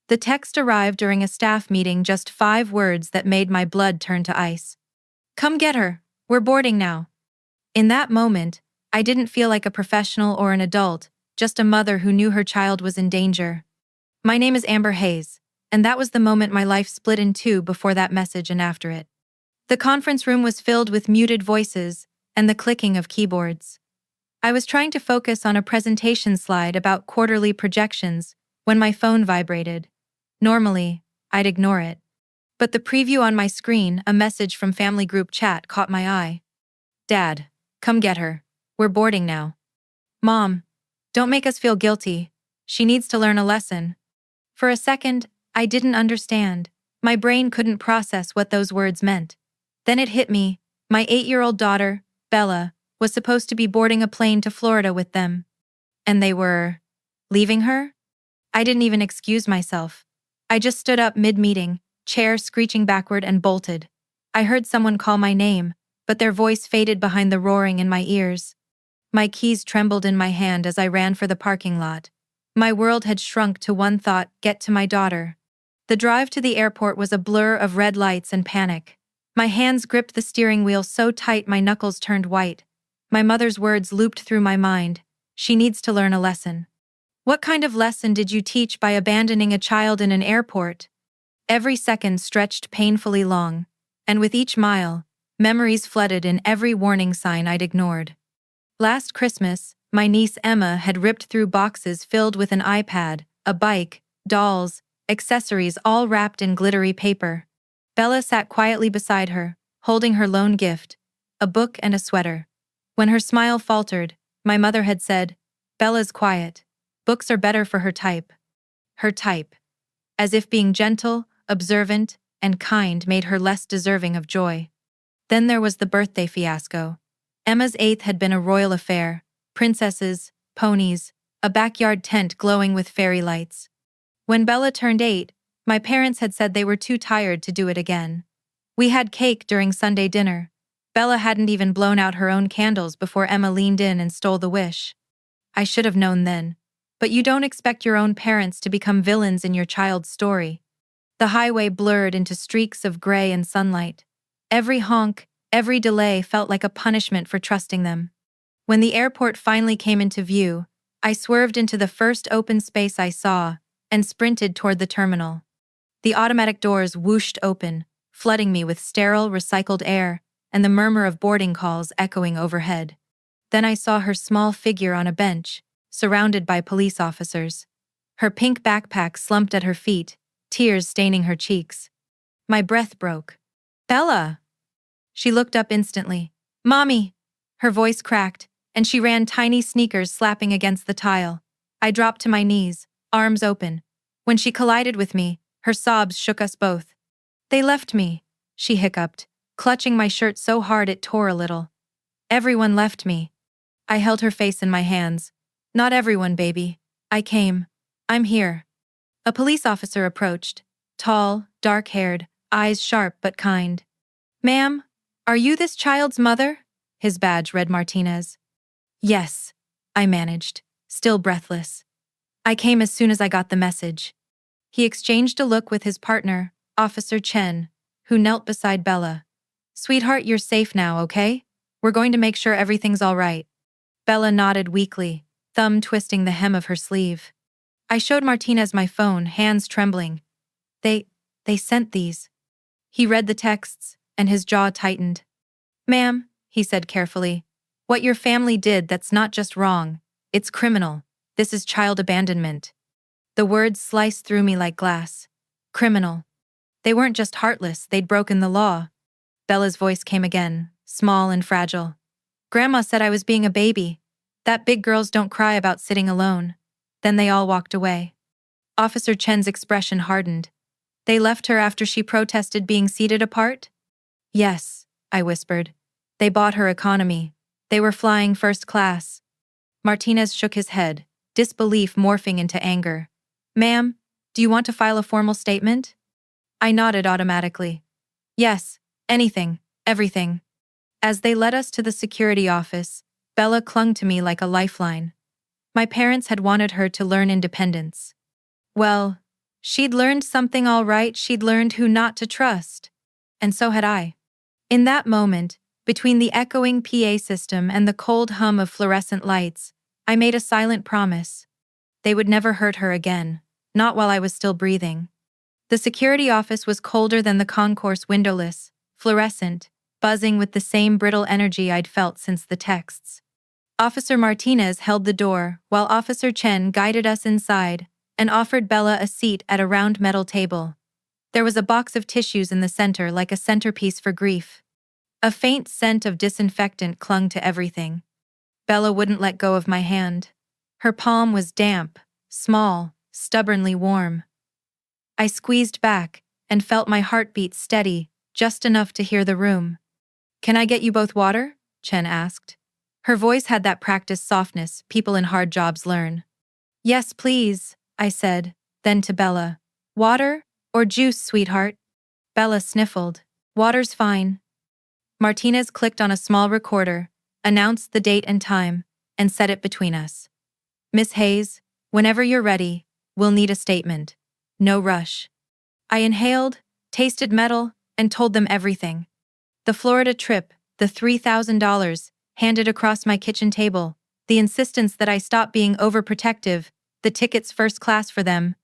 The text arrived during a staff meeting, just 5 words that made my blood turn to ice. "Come get her. We're boarding now." In that moment, I didn't feel like a professional or an adult, just a mother who knew her child was in danger. My name is Amber Hayes, and that was the moment my life split in two, before that message and after it. The conference room was filled with muted voices and the clicking of keyboards. I was trying to focus on a presentation slide about quarterly projections when my phone vibrated. Normally, I'd ignore it. But the preview on my screen, a message from family group chat, caught my eye. "Dad, come get her. We're boarding now." "Mom, don't make us feel guilty. She needs to learn a lesson." For a second, I didn't understand. My brain couldn't process what those words meant. Then it hit me. My 8-year-old daughter, Bella, was supposed to be boarding a plane to Florida with them. And they were leaving her? I didn't even excuse myself. I just stood up mid-meeting, chair screeching backward, and bolted. I heard someone call my name, but their voice faded behind the roaring in my ears. My keys trembled in my hand as I ran for the parking lot. My world had shrunk to one thought: get to my daughter. The drive to the airport was a blur of red lights and panic. My hands gripped the steering wheel so tight my knuckles turned white. My mother's words looped through my mind. "She needs to learn a lesson." What kind of lesson did you teach by abandoning a child in an airport? Every second stretched painfully long, and with each mile, memories flooded in every warning sign I'd ignored. Last Christmas, my niece Emma had ripped through boxes filled with an iPad, a bike, dolls, accessories, all wrapped in glittery paper. Bella sat quietly beside her, holding her lone gift, a book and a sweater. When her smile faltered, my mother had said, "Bella's quiet. Books are better for her type." Her type. As if being gentle, observant, and kind made her less deserving of joy. Then there was the birthday fiasco. Emma's 8th had been a royal affair: princesses, ponies, a backyard tent glowing with fairy lights. When Bella turned 8, my parents had said they were too tired to do it again. We had cake during Sunday dinner. Bella hadn't even blown out her own candles before Emma leaned in and stole the wish. I should have known then. But you don't expect your own parents to become villains in your child's story. The highway blurred into streaks of gray and sunlight. Every honk, every delay felt like a punishment for trusting them. When the airport finally came into view, I swerved into the first open space I saw and sprinted toward the terminal. The automatic doors whooshed open, flooding me with sterile, recycled air and the murmur of boarding calls echoing overhead. Then I saw her small figure on a bench, surrounded by police officers. Her pink backpack slumped at her feet, tears staining her cheeks. My breath broke. "Bella!" She looked up instantly. "Mommy!" Her voice cracked, and she ran, tiny sneakers slapping against the tile. I dropped to my knees, arms open. When she collided with me, her sobs shook us both. "They left me," she hiccuped, clutching my shirt so hard it tore a little. "Everyone left me." I held her face in my hands. "Not everyone, baby. I came. I'm here." A police officer approached, tall, dark-haired, eyes sharp but kind. "Ma'am, are you this child's mother?" His badge read Martinez. "Yes," I managed, still breathless. "I came as soon as I got the message." He exchanged a look with his partner, Officer Chen, who knelt beside Bella. "Sweetheart, you're safe now, okay? We're going to make sure everything's all right." Bella nodded weakly, thumb twisting the hem of her sleeve. I showed Martinez my phone, hands trembling. They sent these." He read the texts, and his jaw tightened. "Ma'am," he said carefully, "what your family did, that's not just wrong, it's criminal. This is child abandonment." The words sliced through me like glass. Criminal. They weren't just heartless, they'd broken the law. Bella's voice came again, small and fragile. "Grandma said I was being a baby. That big girls don't cry about sitting alone." Then they all walked away. Officer Chen's expression hardened. "They left her after she protested being seated apart?" "Yes," I whispered. "They bought her economy. They were flying first class." Martinez shook his head, disbelief morphing into anger. "Ma'am, do you want to file a formal statement?" I nodded automatically. "Yes, anything, everything." As they led us to the security office, Bella clung to me like a lifeline. My parents had wanted her to learn independence. Well, She'd learned something all right, she'd learned who not to trust. And so had I. In that moment, between the echoing PA system and the cold hum of fluorescent lights, I made a silent promise. They would never hurt her again, not while I was still breathing. The security office was colder than the concourse, windowless, fluorescent, buzzing with the same brittle energy I'd felt since the texts. Officer Martinez held the door, while Officer Chen guided us inside and offered Bella a seat at a round metal table. There was a box of tissues in the center, like a centerpiece for grief. A faint scent of disinfectant clung to everything. Bella wouldn't let go of my hand. Her palm was damp, small, stubbornly warm. I squeezed back and felt my heartbeat steady, just enough to hear the room. "Can I get you both water?" Chen asked. Her voice had that practiced softness people in hard jobs learn. "Yes, please," I said, then to Bella. "Water or juice, sweetheart?" Bella sniffled. "Water's fine." Martinez clicked on a small recorder, announced the date and time, and set it between us. "Miss Hayes, whenever you're ready, we'll need a statement. No rush." I inhaled, tasted metal, and told them everything. The Florida trip, the $3,000, handed across my kitchen table, the insistence that I stop being overprotective, the tickets first class for them,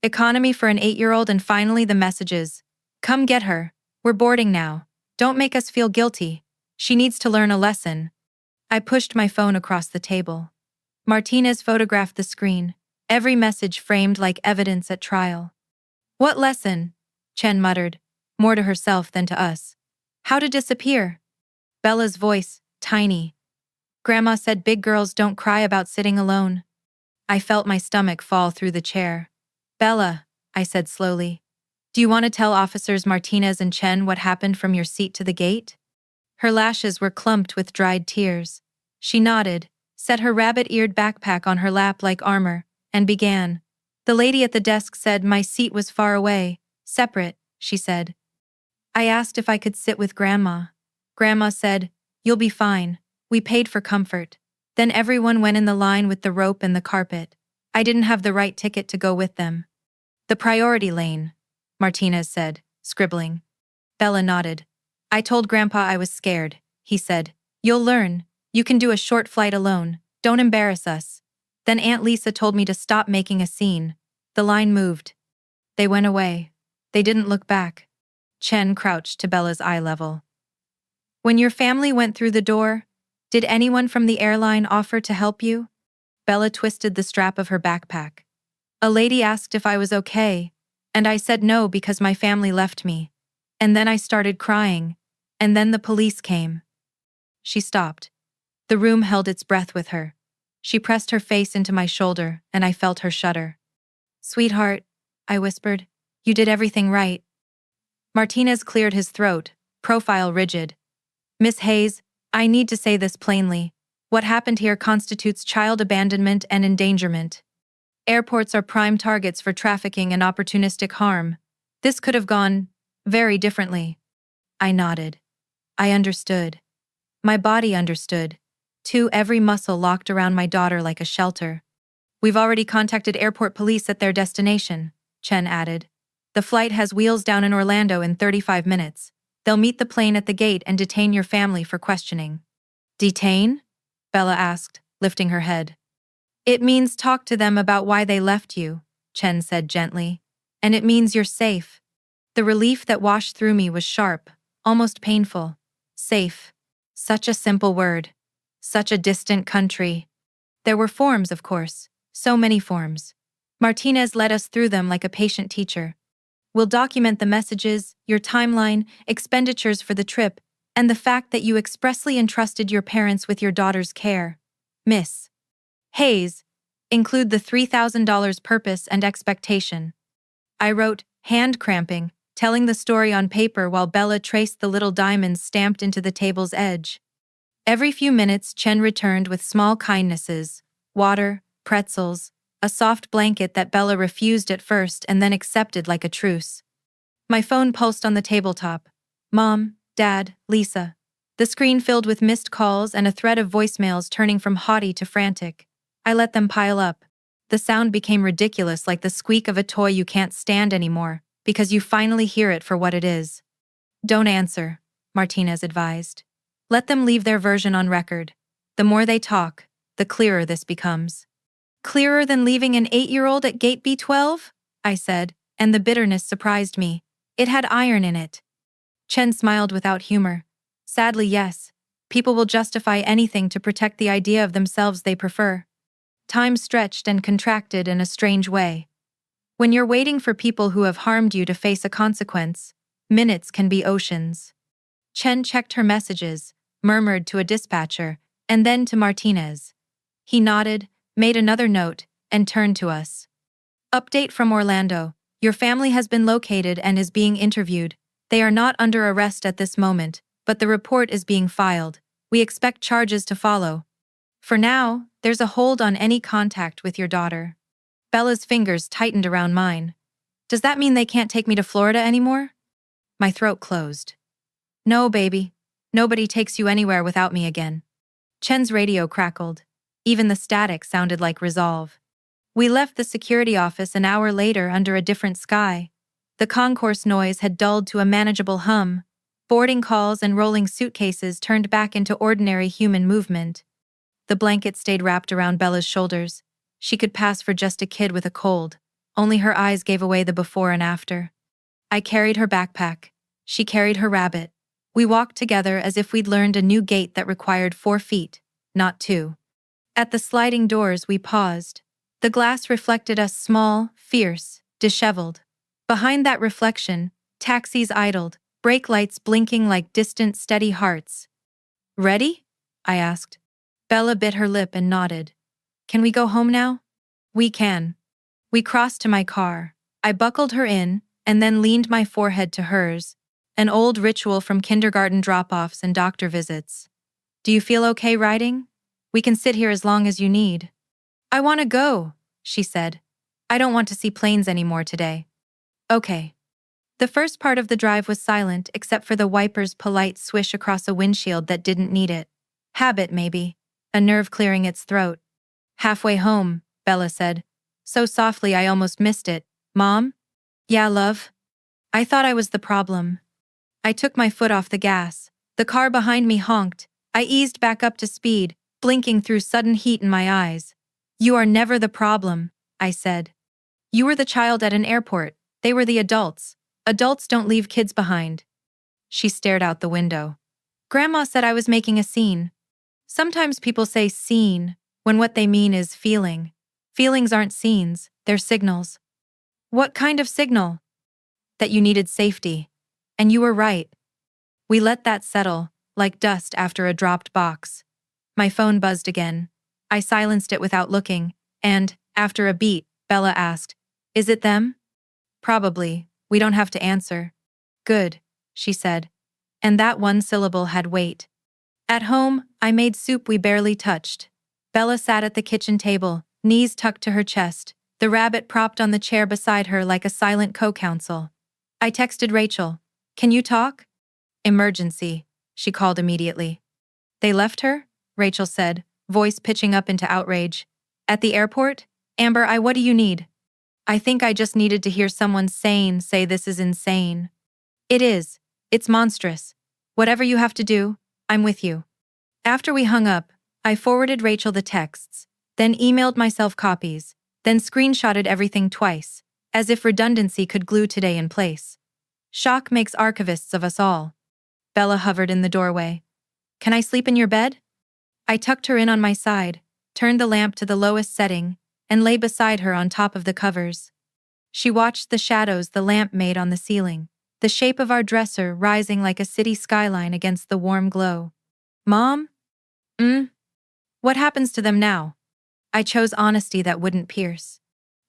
economy for an 8-year-old, and finally the messages. "Come get her. We're boarding now. Don't make us feel guilty. She needs to learn a lesson." I pushed my phone across the table. Martinez photographed the screen, every message framed like evidence at trial. "What lesson?" Chen muttered, more to herself than to us. "How to disappear." Bella's voice, tiny. "Grandma said big girls don't cry about sitting alone." I felt my stomach fall through the chair. "Bella," I said slowly, "do you want to tell Officers Martinez and Chen what happened from your seat to the gate?" Her lashes were clumped with dried tears. She nodded, set her rabbit-eared backpack on her lap like armor, and began. "The lady at the desk said my seat was far away, separate," she said. "I asked if I could sit with Grandma. Grandma said, 'You'll be fine.' We paid for comfort. Then everyone went in the line with the rope and the carpet. I didn't have the right ticket to go with them." "The priority lane," Martinez said, scribbling. Bella nodded. "I told Grandpa I was scared," he said. "You'll learn. You can do a short flight alone. Don't embarrass us." Then Aunt Lisa told me to stop making a scene. The line moved. They went away. They didn't look back. Chen crouched to Bella's eye level. "When your family went through the door, did anyone from the airline offer to help you?" Bella twisted the strap of her backpack. "A lady asked if I was okay, and I said no because my family left me. And then I started crying, and then the police came." She stopped. The room held its breath with her. She pressed her face into my shoulder, and I felt her shudder. "Sweetheart," I whispered, "you did everything right." Martinez cleared his throat, profile rigid. "Miss Hayes, I need to say this plainly. What happened here constitutes child abandonment and endangerment. Airports are prime targets for trafficking and opportunistic harm. This could have gone very differently." I nodded. I understood. My body understood. Too, every muscle locked around my daughter like a shelter. "We've already contacted airport police at their destination," Chen added. "The flight has wheels down in Orlando in 35 minutes. They'll meet the plane at the gate and detain your family for questioning." "Detain?" Bella asked, lifting her head. "It means talk to them about why they left you," Chen said gently. "And it means you're safe." The relief that washed through me was sharp, almost painful. Safe. Such a simple word. Such a distant country. There were forms, of course. So many forms. Martinez led us through them like a patient teacher. "We'll document the messages, your timeline, expenditures for the trip, and the fact that you expressly entrusted your parents with your daughter's care. Miss Hayes, include the $3,000 purpose and expectation." I wrote, hand cramping, telling the story on paper while Bella traced the little diamonds stamped into the table's edge. Every few minutes, Chen returned with small kindnesses: water, pretzels, a soft blanket that Bella refused at first and then accepted like a truce. My phone pulsed on the tabletop. Mom, Dad, Lisa. The screen filled with missed calls and a thread of voicemails turning from haughty to frantic. I let them pile up. The sound became ridiculous, like the squeak of a toy you can't stand anymore, because you finally hear it for what it is. Don't answer, Martinez advised. Let them leave their version on record. The more they talk, the clearer this becomes. Clearer than leaving an 8-year-old at gate B12? I said, and the bitterness surprised me. It had iron in it. Chen smiled without humor. Sadly, yes. People will justify anything to protect the idea of themselves they prefer. Time stretched and contracted in a strange way. When you're waiting for people who have harmed you to face a consequence, minutes can be oceans. Chen checked her messages, murmured to a dispatcher, and then to Martinez. He nodded, made another note, and turned to us. Update from Orlando. Your family has been located and is being interviewed. They are not under arrest at this moment, but the report is being filed. We expect charges to follow. For now, there's a hold on any contact with your daughter. Bella's fingers tightened around mine. Does that mean they can't take me to Florida anymore? My throat closed. No, baby. Nobody takes you anywhere without me again. Chen's radio crackled. Even the static sounded like resolve. We left the security office an hour later under a different sky. The concourse noise had dulled to a manageable hum. Boarding calls and rolling suitcases turned back into ordinary human movement. The blanket stayed wrapped around Bella's shoulders. She could pass for just a kid with a cold. Only her eyes gave away the before and after. I carried her backpack. She carried her rabbit. We walked together as if we'd learned a new gait that required 4 feet, not 2. At the sliding doors, we paused. The glass reflected us small, fierce, disheveled. Behind that reflection, taxis idled, brake lights blinking like distant, steady hearts. Ready? I asked. Bella bit her lip and nodded. Can we go home now? We can. We crossed to my car. I buckled her in, and then leaned my forehead to hers, an old ritual from kindergarten drop-offs and doctor visits. Do you feel okay riding? We can sit here as long as you need. I want to go, she said. I don't want to see planes anymore today. Okay. The first part of the drive was silent except for the wiper's polite swish across a windshield that didn't need it. Habit, maybe. A nerve clearing its throat. Halfway home, Bella said. So softly I almost missed it. Mom? Yeah, love? I thought I was the problem. I took my foot off the gas. The car behind me honked. I eased back up to speed, blinking through sudden heat in my eyes. You are never the problem, I said. You were the child at an airport. They were the adults. Adults don't leave kids behind. She stared out the window. Grandma said I was making a scene. Sometimes people say scene when what they mean is feeling. Feelings aren't scenes, they're signals. What kind of signal? That you needed safety. And you were right. We let that settle, like dust after a dropped box. My phone buzzed again. I silenced it without looking, and, after a beat, Bella asked, Is it them? Probably. We don't have to answer. Good, she said. And that one syllable had weight. At home, I made soup we barely touched. Bella sat at the kitchen table, knees tucked to her chest, the rabbit propped on the chair beside her like a silent co-counsel. I texted Rachel. Can you talk? Emergency, she called immediately. They left her? Rachel said, voice pitching up into outrage. At the airport? Amber, what do you need? I think I just needed to hear someone sane say this is insane. It is. It's monstrous. Whatever you have to do, I'm with you. After we hung up, I forwarded Rachel the texts, then emailed myself copies, then screenshotted everything twice, as if redundancy could glue today in place. Shock makes archivists of us all. Bella hovered in the doorway. Can I sleep in your bed? I tucked her in on my side, turned the lamp to the lowest setting, and lay beside her on top of the covers. She watched the shadows the lamp made on the ceiling, the shape of our dresser rising like a city skyline against the warm glow. Mom? What happens to them now? I chose honesty that wouldn't pierce.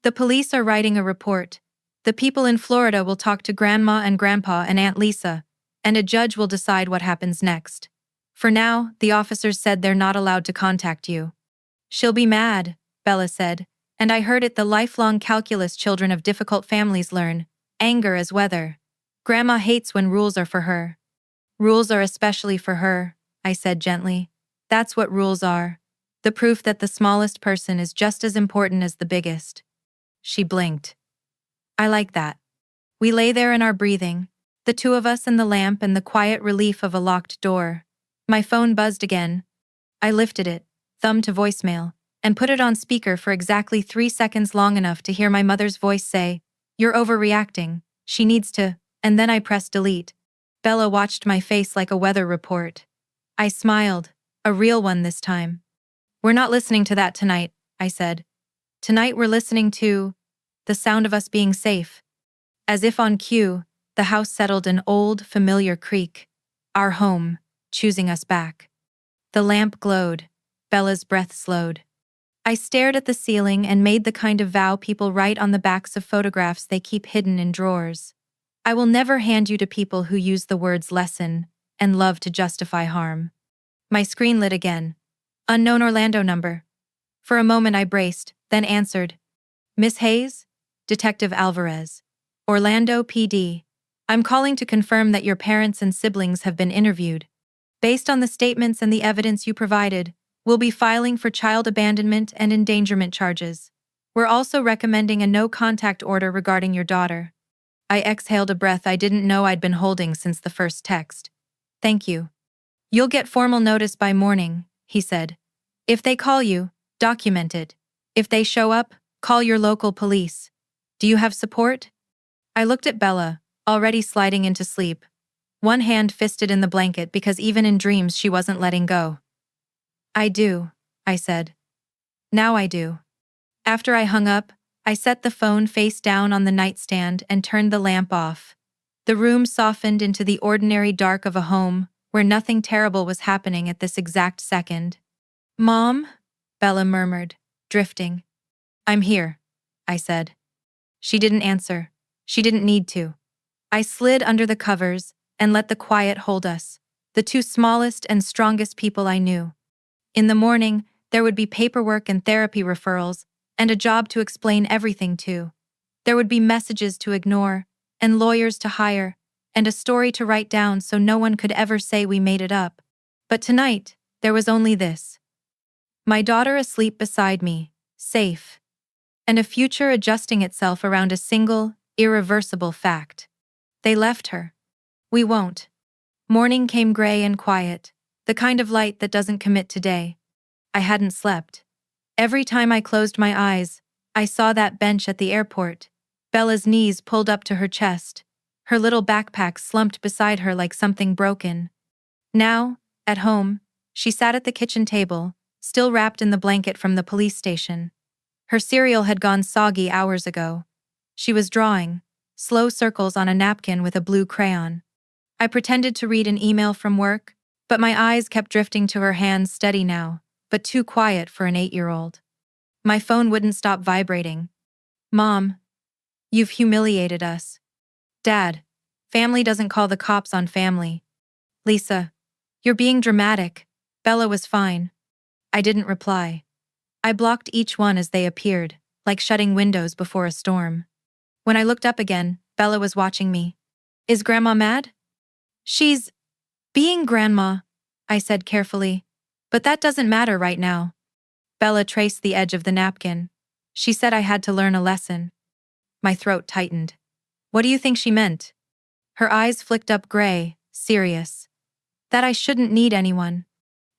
The police are writing a report. The people in Florida will talk to Grandma and Grandpa and Aunt Lisa, and a judge will decide what happens next. For now, the officers said they're not allowed to contact you. She'll be mad, Bella said, and I heard it the lifelong calculus children of difficult families learn, anger as weather. Grandma hates when rules are for her. Rules are especially for her, I said gently. That's what rules are. The proof that the smallest person is just as important as the biggest. She blinked. I like that. We lay there in our breathing, the two of us and the lamp and the quiet relief of a locked door. My phone buzzed again. I lifted it, thumbed to voicemail, and put it on speaker for exactly 3 seconds, long enough to hear my mother's voice say, "You're overreacting. She needs to," and then I pressed delete. Bella watched my face like a weather report. I smiled, a real one this time. "We're not listening to that tonight," I said. "Tonight we're listening to the sound of us being safe." As if on cue, the house settled an old, familiar creak. Our home, choosing us back. The lamp glowed. Bella's breath slowed. I stared at the ceiling and made the kind of vow people write on the backs of photographs they keep hidden in drawers. I will never hand you to people who use the words lesson and love to justify harm. My screen lit again. Unknown Orlando number. For a moment I braced, then answered. "Miss Hayes? Detective Alvarez. Orlando PD. I'm calling to confirm that your parents and siblings have been interviewed. Based on the statements and the evidence you provided, we'll be filing for child abandonment and endangerment charges. We're also recommending a no-contact order regarding your daughter." I exhaled a breath I didn't know I'd been holding since the first text. "Thank you. You'll get formal notice by morning," he said. "If they call you, document it. If they show up, call your local police. Do you have support?" I looked at Bella, already sliding into sleep. One hand fisted in the blanket because even in dreams she wasn't letting go. "I do," I said. "Now I do." After I hung up, I set the phone face down on the nightstand and turned the lamp off. The room softened into the ordinary dark of a home where nothing terrible was happening at this exact second. "Mom?" Bella murmured, drifting. "I'm here," I said. She didn't answer. She didn't need to. I slid under the covers and let the quiet hold us, the two smallest and strongest people I knew. In the morning, there would be paperwork and therapy referrals, and a job to explain everything to. There would be messages to ignore, and lawyers to hire, and a story to write down so no one could ever say we made it up. But tonight, there was only this. My daughter asleep beside me, safe. And a future adjusting itself around a single, irreversible fact. They left her. We won't. Morning came gray and quiet, the kind of light that doesn't commit to day. I hadn't slept. Every time I closed my eyes, I saw that bench at the airport. Bella's knees pulled up to her chest, her little backpack slumped beside her like something broken. Now, at home, she sat at the kitchen table, still wrapped in the blanket from the police station. Her cereal had gone soggy hours ago. She was drawing, slow circles on a napkin with a blue crayon. I pretended to read an email from work, but my eyes kept drifting to her hands, steady now, but too quiet for an 8-year-old. My phone wouldn't stop vibrating. "Mom, you've humiliated us." "Dad, family doesn't call the cops on family." "Lisa, you're being dramatic." Bella was fine. I didn't reply. I blocked each one as they appeared, like shutting windows before a storm. When I looked up again, Bella was watching me. "Is Grandma mad?" "She's being Grandma," I said carefully. "But that doesn't matter right now." Bella traced the edge of the napkin. "She said I had to learn a lesson." My throat tightened. "What do you think she meant?" Her eyes flicked up gray, serious. "That I shouldn't need anyone."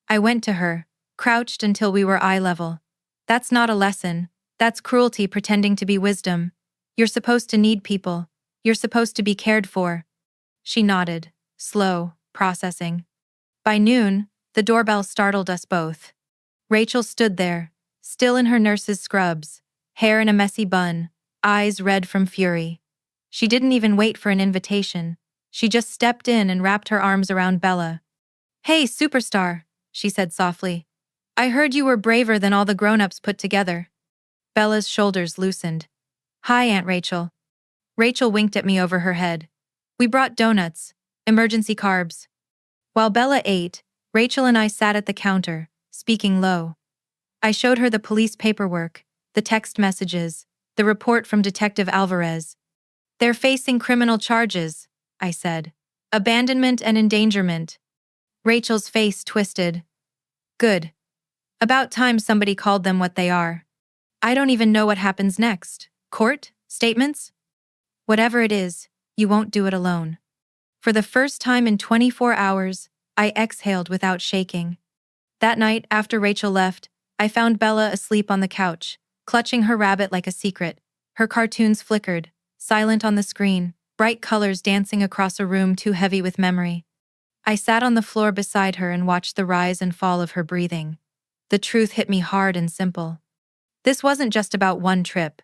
I went to her, crouched until we were eye level. "That's not a lesson. That's cruelty pretending to be wisdom. You're supposed to need people. You're supposed to be cared for." She nodded, slow, processing. By noon, the doorbell startled us both. Rachel stood there, still in her nurse's scrubs, hair in a messy bun, eyes red from fury. She didn't even wait for an invitation. She just stepped in and wrapped her arms around Bella. "Hey, superstar," she said softly. "I heard you were braver than all the grown-ups put together." Bella's shoulders loosened. "Hi, Aunt Rachel." Rachel winked at me over her head. "We brought donuts, emergency carbs." While Bella ate, Rachel and I sat at the counter, speaking low. I showed her the police paperwork, the text messages, the report from Detective Alvarez. "They're facing criminal charges," I said. "Abandonment and endangerment." Rachel's face twisted. "Good. About time somebody called them what they are. I don't even know what happens next. Court? Statements? Whatever it is, you won't do it alone. For the first time in 24 hours, I exhaled without shaking. That night, after Rachel left, I found Bella asleep on the couch, clutching her rabbit like a secret. Her cartoons flickered, silent on the screen, bright colors dancing across a room too heavy with memory. I sat on the floor beside her and watched the rise and fall of her breathing. The truth hit me hard and simple. This wasn't just about one trip.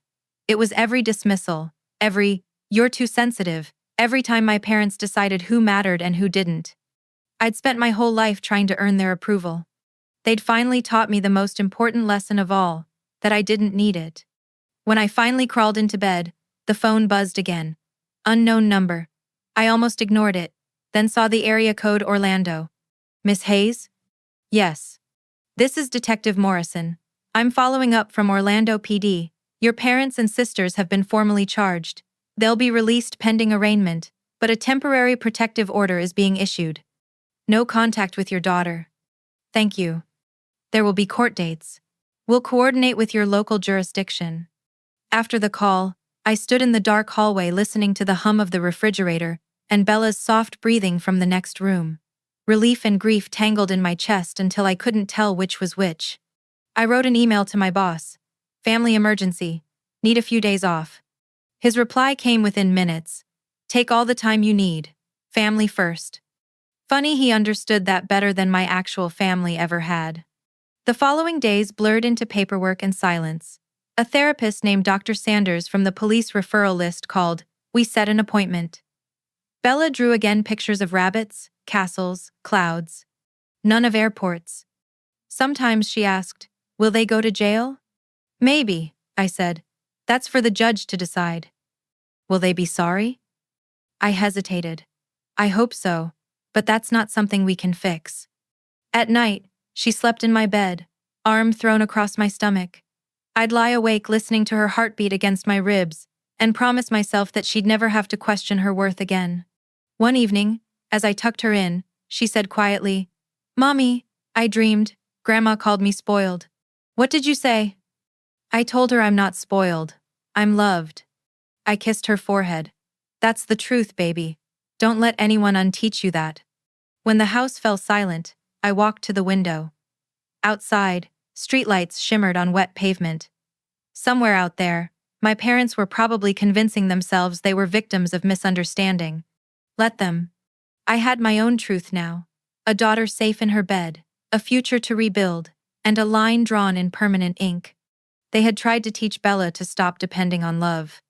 It was every dismissal, every, "you're too sensitive," every time my parents decided who mattered and who didn't. I'd spent my whole life trying to earn their approval. They'd finally taught me the most important lesson of all, that I didn't need it. When I finally crawled into bed, the phone buzzed again. Unknown number. I almost ignored it, then saw the area code Orlando. Miss Hayes? Yes. This is Detective Morrison. I'm following up from Orlando PD. Your parents and sisters have been formally charged. They'll be released pending arraignment, but a temporary protective order is being issued. No contact with your daughter. Thank you. There will be court dates. We'll coordinate with your local jurisdiction. After the call, I stood in the dark hallway listening to the hum of the refrigerator and Bella's soft breathing from the next room. Relief and grief tangled in my chest until I couldn't tell which was which. I wrote an email to my boss. Family emergency. Need a few days off. His reply came within minutes. Take all the time you need. Family first. Funny he understood that better than my actual family ever had. The following days blurred into paperwork and silence. A therapist named Dr. Sanders from the police referral list called. We set an appointment. Bella drew again pictures of rabbits, castles, clouds. None of airports. Sometimes she asked, will they go to jail? Maybe, I said. That's for the judge to decide. Will they be sorry? I hesitated. I hope so, but that's not something we can fix. At night, she slept in my bed, arm thrown across my stomach. I'd lie awake listening to her heartbeat against my ribs and promise myself that she'd never have to question her worth again. One evening, as I tucked her in, she said quietly, Mommy, I dreamed. Grandma called me spoiled. What did you say? I told her I'm not spoiled. I'm loved. I kissed her forehead. That's the truth, baby. Don't let anyone unteach you that. When the house fell silent, I walked to the window. Outside, streetlights shimmered on wet pavement. Somewhere out there, my parents were probably convincing themselves they were victims of misunderstanding. Let them. I had my own truth now. A daughter safe in her bed, a future to rebuild, and a line drawn in permanent ink. They had tried to teach Bella to stop depending on love.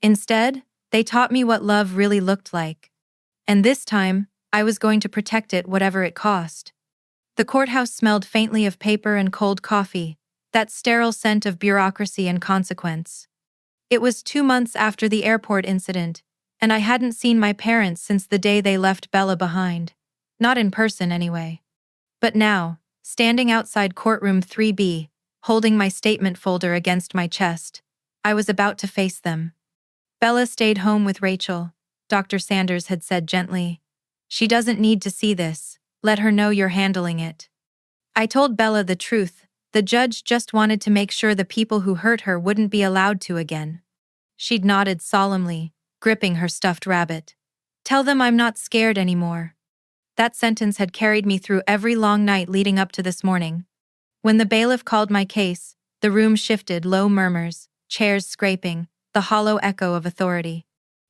Instead, they taught me what love really looked like. And this time, I was going to protect it whatever it cost. The courthouse smelled faintly of paper and cold coffee, that sterile scent of bureaucracy and consequence. It was 2 months after the airport incident, and I hadn't seen my parents since the day they left Bella behind. Not in person, anyway. But now, standing outside courtroom 3B, holding my statement folder against my chest, I was about to face them. Bella stayed home with Rachel, Dr. Sanders had said gently. She doesn't need to see this. Let her know you're handling it. I told Bella the truth. The judge just wanted to make sure the people who hurt her wouldn't be allowed to again. She'd nodded solemnly, gripping her stuffed rabbit. Tell them I'm not scared anymore. That sentence had carried me through every long night leading up to this morning. When the bailiff called my case, the room shifted, low murmurs, chairs scraping, the hollow echo of authority.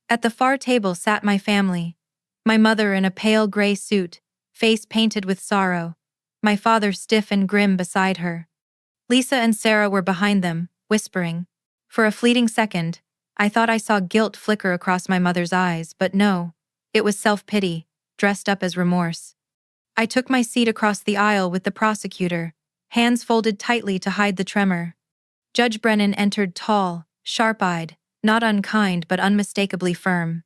At the far table sat my family. My mother in a pale gray suit, face painted with sorrow. My father stiff and grim beside her. Lisa and Sarah were behind them, whispering. For a fleeting second, I thought I saw guilt flicker across my mother's eyes, but no, it was self-pity, dressed up as remorse. I took my seat across the aisle with the prosecutor, hands folded tightly to hide the tremor. Judge Brennan entered tall, sharp-eyed, not unkind but unmistakably firm.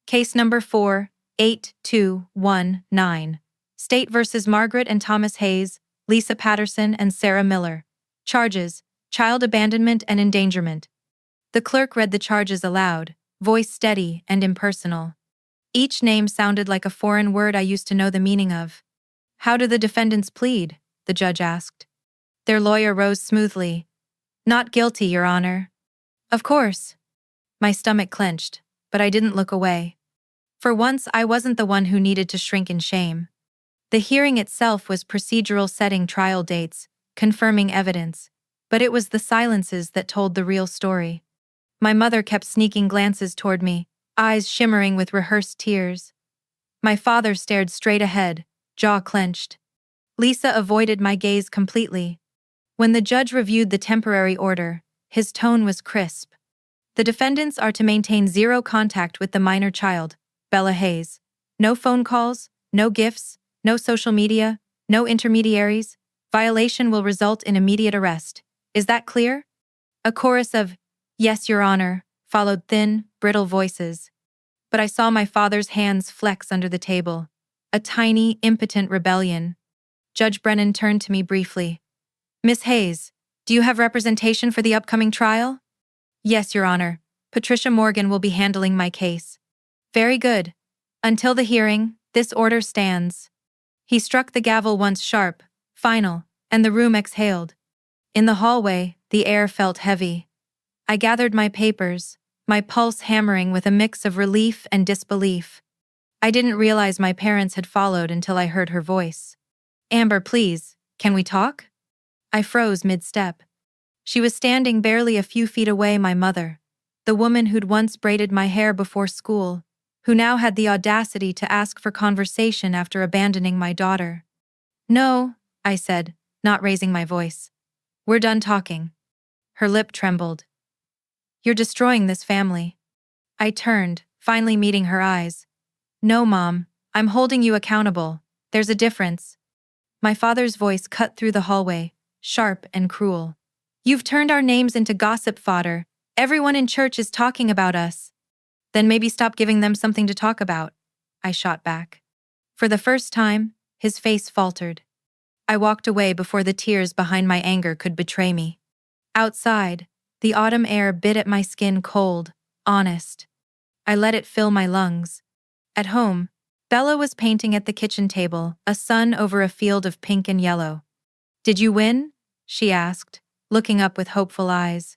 Case number 48219. State versus Margaret and Thomas Hayes, Lisa Patterson and Sarah Miller. Charges: child abandonment and endangerment. The clerk read the charges aloud, voice steady and impersonal. Each name sounded like a foreign word I used to know the meaning of. How do the defendants plead? The judge asked. Their lawyer rose smoothly. Not guilty, Your Honor. Of course. My stomach clenched, but I didn't look away. For once, I wasn't the one who needed to shrink in shame. The hearing itself was procedural, setting trial dates, confirming evidence, but it was the silences that told the real story. My mother kept sneaking glances toward me, eyes shimmering with rehearsed tears. My father stared straight ahead, jaw clenched. Lisa avoided my gaze completely. When the judge reviewed the temporary order, his tone was crisp. The defendants are to maintain zero contact with the minor child, Bella Hayes. No phone calls, no gifts, no social media, no intermediaries. Violation will result in immediate arrest. Is that clear? A chorus of, "Yes, Your Honor," followed thin, brittle voices. But I saw my father's hands flex under the table. A tiny, impotent rebellion. Judge Brennan turned to me briefly. "Miss Hayes, do you have representation for the upcoming trial?" "Yes, Your Honor. Patricia Morgan will be handling my case." "Very good. Until the hearing, this order stands." He struck the gavel once sharp, final, and the room exhaled. In the hallway, the air felt heavy. I gathered my papers, my pulse hammering with a mix of relief and disbelief. I didn't realize my parents had followed until I heard her voice. "Amber, please, can we talk?" I froze mid-step. She was standing barely a few feet away, my mother, the woman who'd once braided my hair before school, who now had the audacity to ask for conversation after abandoning my daughter. "No," I said, not raising my voice. "We're done talking." Her lip trembled. "You're destroying this family." I turned, finally meeting her eyes. "No, Mom, I'm holding you accountable. There's a difference." My father's voice cut through the hallway, sharp and cruel. "You've turned our names into gossip fodder. Everyone in church is talking about us." "Then maybe stop giving them something to talk about," I shot back. For the first time, his face faltered. I walked away before the tears behind my anger could betray me. Outside, the autumn air bit at my skin cold, honest. I let it fill my lungs. At home, Bella was painting at the kitchen table, a sun over a field of pink and yellow. "Did you win?" she asked, looking up with hopeful eyes.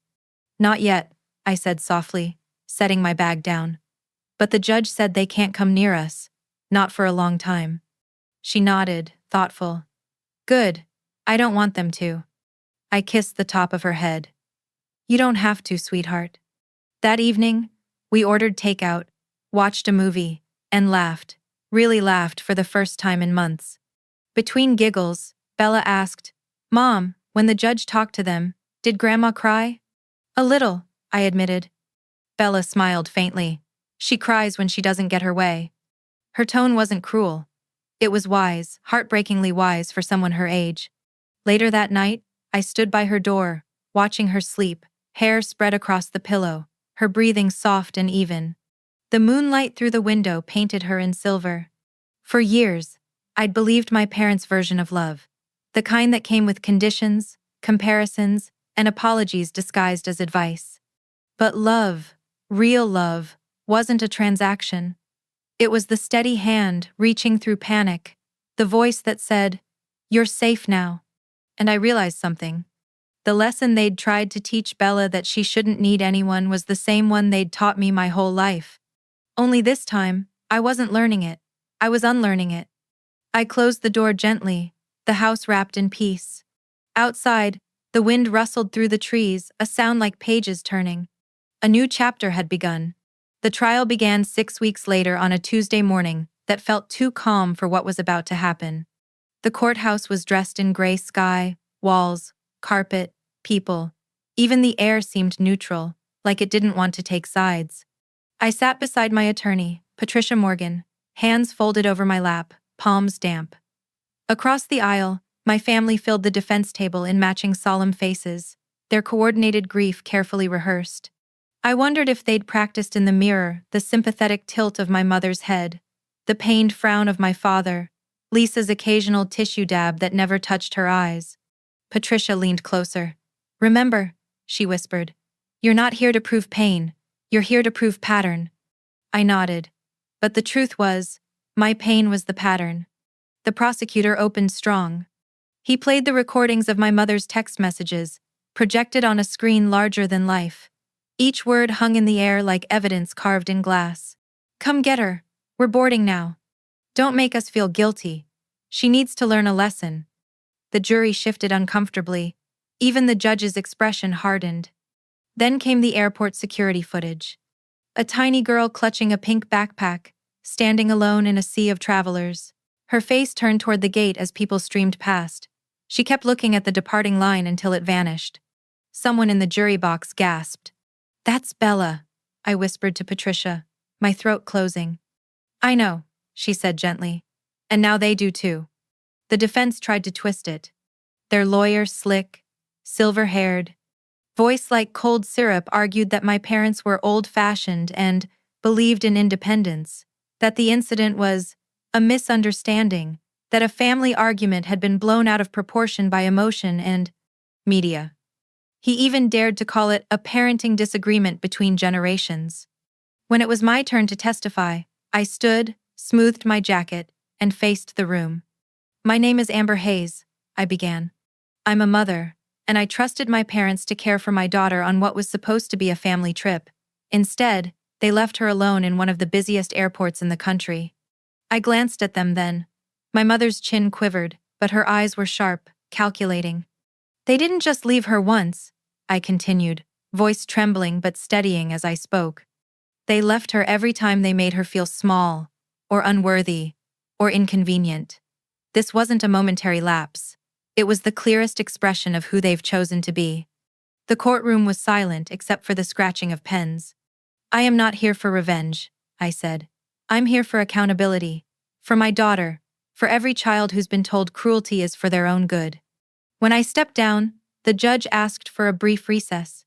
"Not yet," I said softly, setting my bag down. "But the judge said they can't come near us. Not for a long time." She nodded, thoughtful. "Good. I don't want them to." I kissed the top of her head. "You don't have to, sweetheart." That evening, we ordered takeout, watched a movie, and laughed, really laughed for the first time in months. Between giggles, Bella asked, "Mom, when the judge talked to them, did Grandma cry?" "A little," I admitted. Bella smiled faintly. "She cries when she doesn't get her way." Her tone wasn't cruel. It was wise, heartbreakingly wise for someone her age. Later that night, I stood by her door, watching her sleep, hair spread across the pillow, her breathing soft and even. The moonlight through the window painted her in silver. For years, I'd believed my parents' version of love, the kind that came with conditions, comparisons, and apologies disguised as advice. But love, real love, wasn't a transaction. It was the steady hand reaching through panic, the voice that said, "You're safe now." And I realized something. The lesson they'd tried to teach Bella, that she shouldn't need anyone, was the same one they'd taught me my whole life. Only this time, I wasn't learning it. I was unlearning it. I closed the door gently, the house wrapped in peace. Outside, the wind rustled through the trees, a sound like pages turning. A new chapter had begun. The trial began 6 weeks later on a Tuesday morning that felt too calm for what was about to happen. The courthouse was dressed in gray sky, walls, carpet, people. Even the air seemed neutral, like it didn't want to take sides. I sat beside my attorney, Patricia Morgan, hands folded over my lap, palms damp. Across the aisle, my family filled the defense table in matching solemn faces, their coordinated grief carefully rehearsed. I wondered if they'd practiced in the mirror the sympathetic tilt of my mother's head, the pained frown of my father, Lisa's occasional tissue dab that never touched her eyes. Patricia leaned closer. "Remember," she whispered, "you're not here to prove pain, you're here to prove pattern." I nodded. But the truth was, my pain was the pattern. The prosecutor opened strong. He played the recordings of my mother's text messages, projected on a screen larger than life. Each word hung in the air like evidence carved in glass. "Come get her. We're boarding now. Don't make us feel guilty. She needs to learn a lesson." The jury shifted uncomfortably. Even the judge's expression hardened. Then came the airport security footage. A tiny girl clutching a pink backpack, standing alone in a sea of travelers. Her face turned toward the gate as people streamed past. She kept looking at the departing line until it vanished. Someone in the jury box gasped. "That's Bella," I whispered to Patricia, my throat closing. "I know," she said gently. "And now they do too." The defense tried to twist it. Their lawyer, slick, silver-haired, voice like cold syrup, argued that my parents were old-fashioned and believed in independence, that the incident was a misunderstanding, that a family argument had been blown out of proportion by emotion and media. He even dared to call it a parenting disagreement between generations. When it was my turn to testify, I stood, smoothed my jacket, and faced the room. "My name is Amber Hayes," I began. "I'm a mother, and I trusted my parents to care for my daughter on what was supposed to be a family trip. Instead, they left her alone in one of the busiest airports in the country." I glanced at them then. My mother's chin quivered, but her eyes were sharp, calculating. "They didn't just leave her once," I continued, voice trembling but steadying as I spoke. "They left her every time they made her feel small, or unworthy, or inconvenient. This wasn't a momentary lapse. It was the clearest expression of who they've chosen to be." The courtroom was silent except for the scratching of pens. "I am not here for revenge," I said. "I'm here for accountability. For my daughter. For every child who's been told cruelty is for their own good." When I stepped down, the judge asked for a brief recess.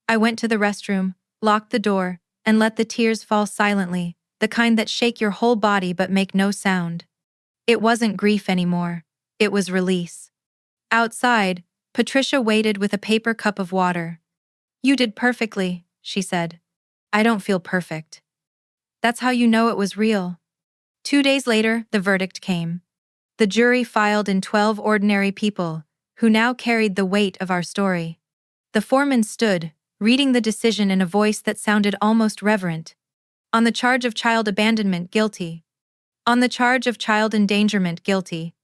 I went to the restroom, locked the door, and let the tears fall silently, the kind that shake your whole body but make no sound. It wasn't grief anymore. It was release. Outside, Patricia waited with a paper cup of water. "You did perfectly," she said. "I don't feel perfect." "That's how you know it was real." 2 days later, the verdict came. The jury filed in 12 ordinary people, who now carried the weight of our story. The foreman stood, reading the decision in a voice that sounded almost reverent. "On the charge of child abandonment, guilty. On the charge of child endangerment, guilty."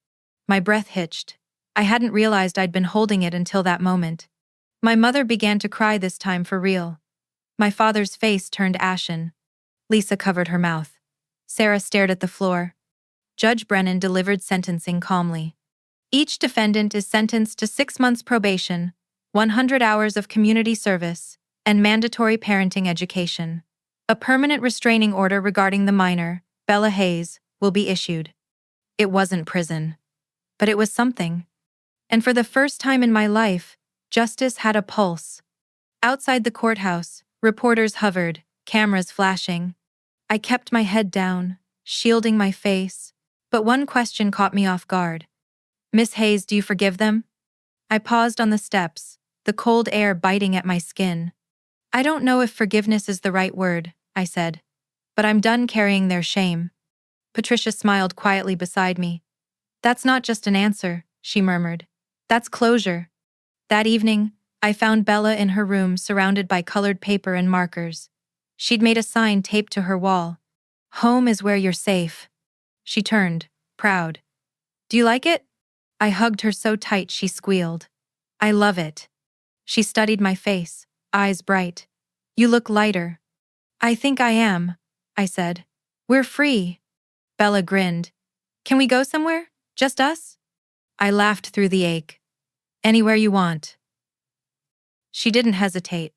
My breath hitched. I hadn't realized I'd been holding it until that moment. My mother began to cry this time for real. My father's face turned ashen. Lisa covered her mouth. Sarah stared at the floor. Judge Brennan delivered sentencing calmly. "Each defendant is sentenced to 6 months probation, 100 hours of community service, and mandatory parenting education. A permanent restraining order regarding the minor, Bella Hayes, will be issued." It wasn't prison. But it was something. And for the first time in my life, justice had a pulse. Outside the courthouse, reporters hovered, cameras flashing. I kept my head down, shielding my face, but one question caught me off guard. "Miss Hayes, do you forgive them?" I paused on the steps, the cold air biting at my skin. "I don't know if forgiveness is the right word," I said, "but I'm done carrying their shame." Patricia smiled quietly beside me. "That's not just an answer," she murmured. "That's closure." That evening, I found Bella in her room surrounded by colored paper and markers. She'd made a sign taped to her wall. "Home is where you're safe." She turned, proud. "Do you like it?" I hugged her so tight she squealed. "I love it." She studied my face, eyes bright. "You look lighter." "I think I am," I said. "We're free." Bella grinned. "Can we go somewhere? Just us?" I laughed through the ache. "Anywhere you want." She didn't hesitate.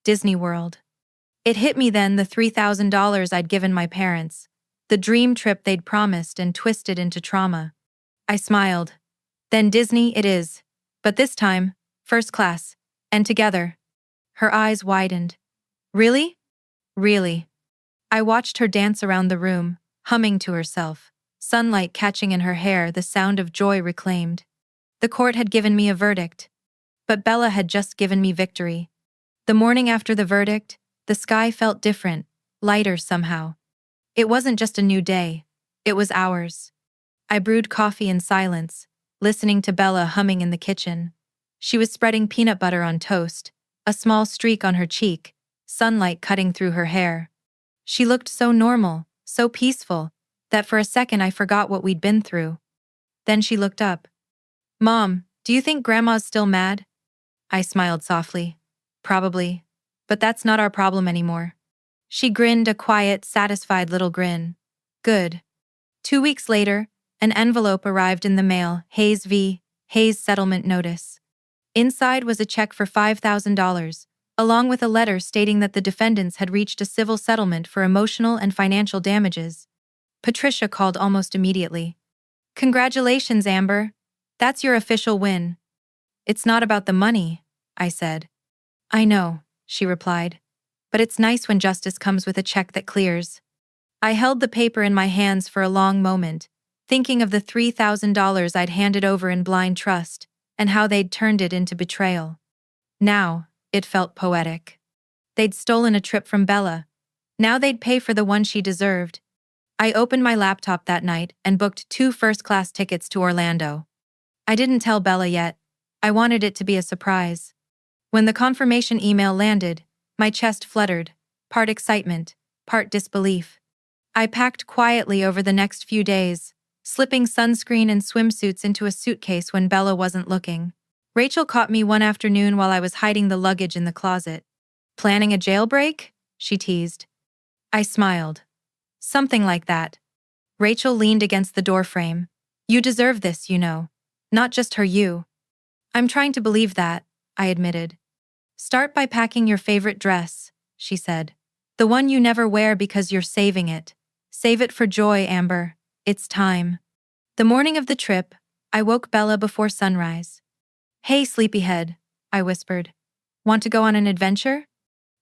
Disney World. It hit me then, the $3,000 I'd given my parents. The dream trip they'd promised and twisted into trauma. I smiled. "Then Disney it is. But this time, first class. And together." Her eyes widened. "Really?" "Really." I watched her dance around the room, humming to herself, sunlight catching in her hair, the sound of joy reclaimed. The court had given me a verdict. But Bella had just given me victory. The morning after the verdict, the sky felt different, lighter somehow. It wasn't just a new day. It was ours. I brewed coffee in silence, listening to Bella humming in the kitchen. She was spreading peanut butter on toast, a small streak on her cheek, sunlight cutting through her hair. She looked so normal, so peaceful, that for a second I forgot what we'd been through. Then she looked up. "Mom, do you think Grandma's still mad?" I smiled softly. "Probably. But that's not our problem anymore." She grinned a quiet, satisfied little grin. "Good." 2 weeks later, an envelope arrived in the mail, Hayes settlement notice. Inside was a check for $5,000, along with a letter stating that the defendants had reached a civil settlement for emotional and financial damages. Patricia called almost immediately. "Congratulations, Amber. That's your official win." "It's not about the money," I said. "I know," she replied. "But it's nice when justice comes with a check that clears." I held the paper in my hands for a long moment, thinking of the $3,000 I'd handed over in blind trust, and how they'd turned it into betrayal. Now, it felt poetic. They'd stolen a trip from Bella. Now they'd pay for the one she deserved. I opened my laptop that night and booked 2 first-class tickets to Orlando. I didn't tell Bella yet. I wanted it to be a surprise. When the confirmation email landed, my chest fluttered, part excitement, part disbelief. I packed quietly over the next few days, slipping sunscreen and swimsuits into a suitcase when Bella wasn't looking. Rachel caught me one afternoon while I was hiding the luggage in the closet. "Planning a jailbreak?" she teased. I smiled. "Something like that." Rachel leaned against the doorframe. "You deserve this, you know. Not just her, you." "I'm trying to believe that," I admitted. "Start by packing your favorite dress," she said. "The one you never wear because you're saving it. Save it for joy, Amber. It's time." The morning of the trip, I woke Bella before sunrise. "Hey, sleepyhead," I whispered. "Want to go on an adventure?"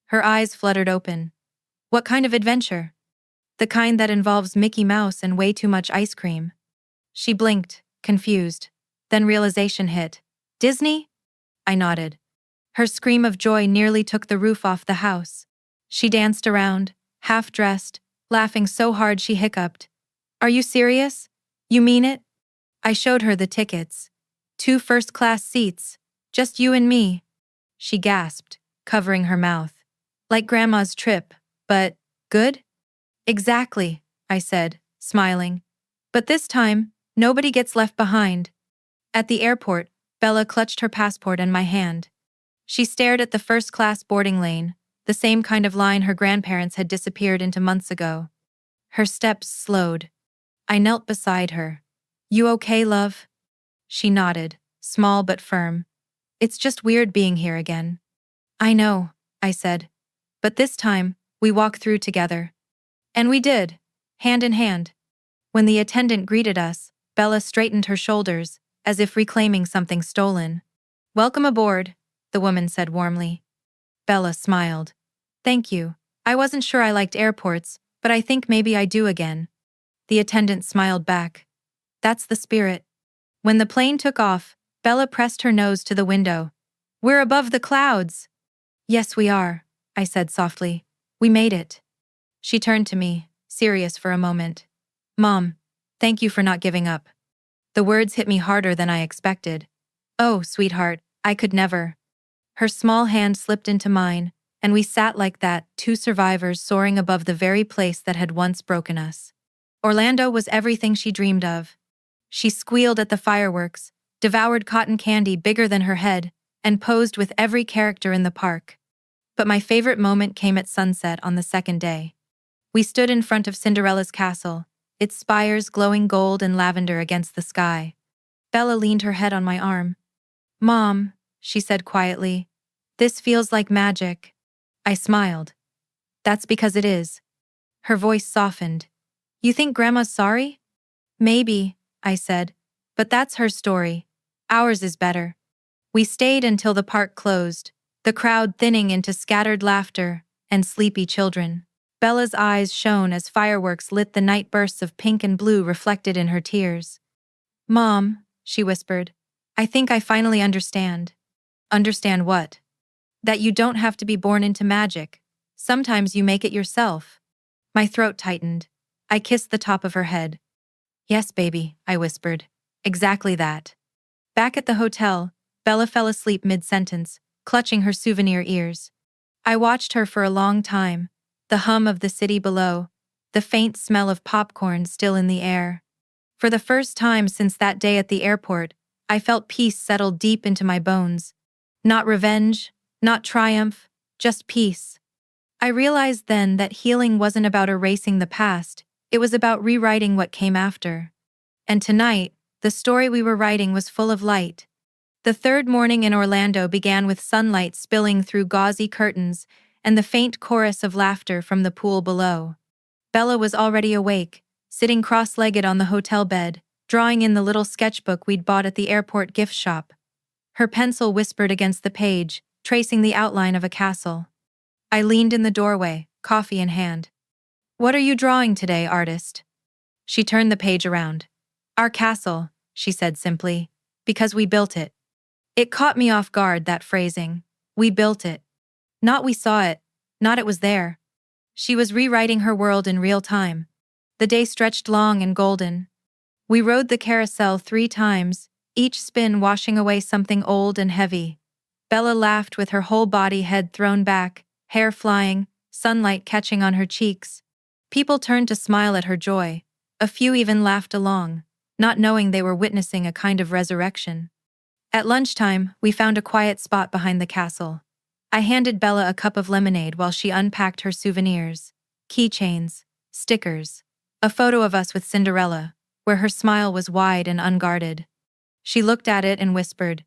Her eyes fluttered open. "What kind of adventure?" "The kind that involves Mickey Mouse and way too much ice cream." She blinked, confused. Then realization hit. "Disney?" I nodded. Her scream of joy nearly took the roof off the house. She danced around, half-dressed, laughing so hard she hiccuped. "Are you serious? You mean it?" I showed her the tickets. 2 first-class seats, just you and me. She gasped, covering her mouth. "Like Grandma's trip, but good?" "Exactly," I said, smiling. "But this time, nobody gets left behind." At the airport, Bella clutched her passport and my hand. She stared at the first-class boarding lane, the same kind of line her grandparents had disappeared into months ago. Her steps slowed. I knelt beside her. "You okay, love?" She nodded, small but firm. "It's just weird being here again." "I know," I said. "But this time, we walk through together." And we did, hand in hand. When the attendant greeted us, Bella straightened her shoulders, as if reclaiming something stolen. "Welcome aboard," the woman said warmly. Bella smiled. "Thank you. I wasn't sure I liked airports, but I think maybe I do again." The attendant smiled back. "That's the spirit." When the plane took off, Bella pressed her nose to the window. "We're above the clouds." "Yes, we are," I said softly. "We made it." She turned to me, serious for a moment. "Mom, thank you for not giving up." The words hit me harder than I expected. "Oh, sweetheart, I could never." Her small hand slipped into mine, and we sat like that, 2 survivors soaring above the very place that had once broken us. Orlando was everything she dreamed of. She squealed at the fireworks, devoured cotton candy bigger than her head, and posed with every character in the park. But my favorite moment came at sunset on the second day. We stood in front of Cinderella's castle, its spires glowing gold and lavender against the sky. Bella leaned her head on my arm. "Mom," she said quietly, "this feels like magic." I smiled. "That's because it is." Her voice softened. "You think Grandma's sorry?" "Maybe," I said, "but that's her story. Ours is better." We stayed until the park closed, the crowd thinning into scattered laughter and sleepy children. Bella's eyes shone as fireworks lit the night bursts of pink and blue reflected in her tears. "Mom," she whispered, "I think I finally understand." "Understand what?" "That you don't have to be born into magic. Sometimes you make it yourself." My throat tightened. I kissed the top of her head. "Yes, baby," I whispered. "Exactly that." Back at the hotel, Bella fell asleep mid-sentence, clutching her souvenir ears. I watched her for a long time, the hum of the city below, the faint smell of popcorn still in the air. For the first time since that day at the airport, I felt peace settle deep into my bones. Not revenge, not triumph, just peace. I realized then that healing wasn't about erasing the past, it was about rewriting what came after. And tonight, the story we were writing was full of light. The third morning in Orlando began with sunlight spilling through gauzy curtains and the faint chorus of laughter from the pool below. Bella was already awake, sitting cross-legged on the hotel bed, drawing in the little sketchbook we'd bought at the airport gift shop. Her pencil whispered against the page, tracing the outline of a castle. I leaned in the doorway, coffee in hand. "What are you drawing today, artist?" She turned the page around. "Our castle," she said simply, "because we built it." It caught me off guard, that phrasing. We built it. Not we saw it, not it was there. She was rewriting her world in real time. The day stretched long and golden. We rode the carousel 3 times, each spin washing away something old and heavy. Bella laughed with her whole body, head thrown back, hair flying, sunlight catching on her cheeks. People turned to smile at her joy. A few even laughed along, not knowing they were witnessing a kind of resurrection. At lunchtime, we found a quiet spot behind the castle. I handed Bella a cup of lemonade while she unpacked her souvenirs, keychains, stickers, a photo of us with Cinderella, where her smile was wide and unguarded. She looked at it and whispered,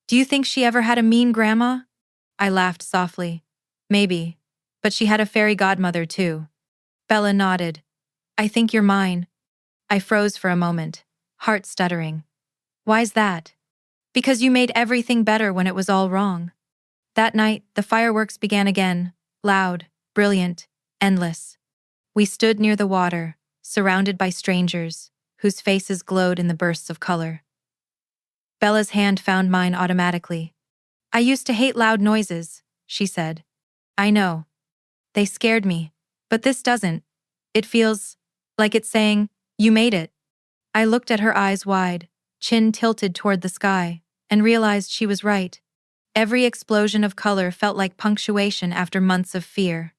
"Do you think she ever had a mean grandma?" I laughed softly. "Maybe, but she had a fairy godmother too." Bella nodded. "I think you're mine." I froze for a moment, heart stuttering. "Why's that?" "Because you made everything better when it was all wrong." That night, the fireworks began again, loud, brilliant, endless. We stood near the water, surrounded by strangers, whose faces glowed in the bursts of color. Bella's hand found mine automatically. "I used to hate loud noises," she said. "I know. They scared me. But this doesn't. It feels like it's saying, 'You made it.'" I looked at her eyes wide, chin tilted toward the sky, and realized she was right. Every explosion of color felt like punctuation after months of fear.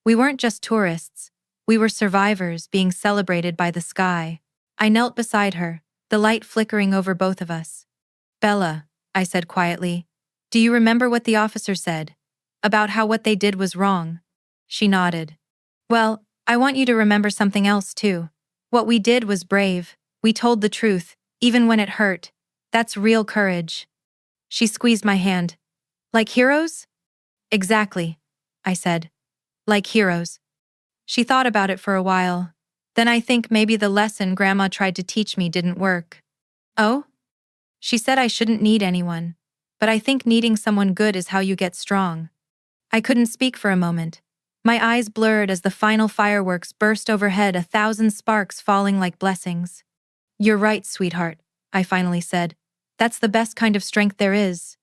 We weren't just tourists. We were survivors being celebrated by the sky. I knelt beside her, the light flickering over both of us. "Bella," I said quietly, "do you remember what the officer said? About how what they did was wrong?" She nodded. "Well, I want you to remember something else too. What we did was brave. We told the truth, even when it hurt. That's real courage." She squeezed my hand. "Like heroes?" "Exactly," I said. "Like heroes." She thought about it for a while. "Then I think maybe the lesson Grandma tried to teach me didn't work." "Oh?" "She said I shouldn't need anyone. But I think needing someone good is how you get strong." I couldn't speak for a moment. My eyes blurred as the final fireworks burst overhead, 1,000 sparks falling like blessings. "You're right, sweetheart," I finally said. "That's the best kind of strength there is."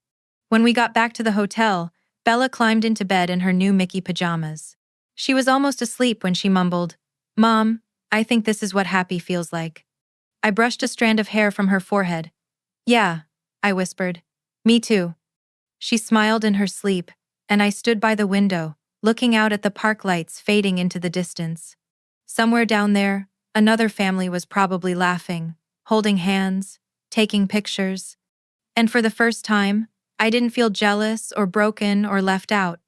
When we got back to the hotel, Bella climbed into bed in her new Mickey pajamas. She was almost asleep when she mumbled, "Mom, I think this is what happy feels like." I brushed a strand of hair from her forehead. "Yeah," I whispered. "Me too." She smiled in her sleep, and I stood by the window, looking out at the park lights fading into the distance. Somewhere down there, another family was probably laughing, holding hands, taking pictures. And for the first time, I didn't feel jealous or broken or left out.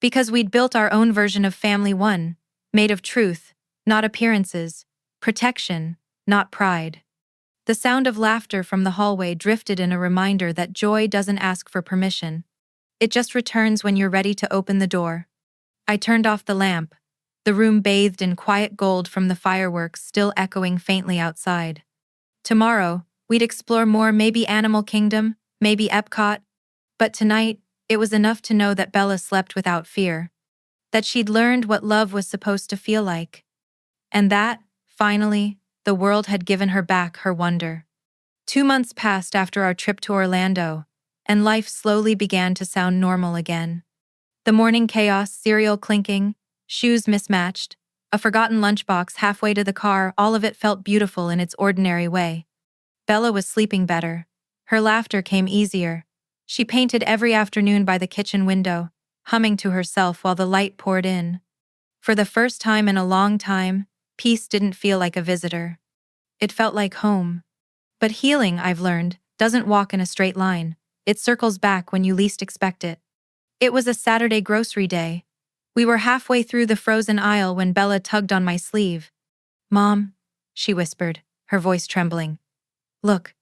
Because we'd built our own version of Family One, made of truth, not appearances, protection, not pride. The sound of laughter from the hallway drifted in, a reminder that joy doesn't ask for permission. It just returns when you're ready to open the door. I turned off the lamp, the room bathed in quiet gold from the fireworks still echoing faintly outside. Tomorrow, we'd explore more, maybe Animal Kingdom, maybe Epcot. But tonight, it was enough to know that Bella slept without fear. That she'd learned what love was supposed to feel like. And that, finally, the world had given her back her wonder. 2 months passed after our trip to Orlando, and life slowly began to sound normal again. The morning chaos, cereal clinking, shoes mismatched, a forgotten lunchbox halfway to the car, all of it felt beautiful in its ordinary way. Bella was sleeping better, Her laughter came easier. She painted every afternoon by the kitchen window, humming to herself while the light poured in. For the first time in a long time, peace didn't feel like a visitor. It felt like home. But healing, I've learned, doesn't walk in a straight line. It circles back when you least expect it. It was a Saturday grocery day. We were halfway through the frozen aisle when Bella tugged on my sleeve. "Mom," she whispered, her voice trembling. "Look."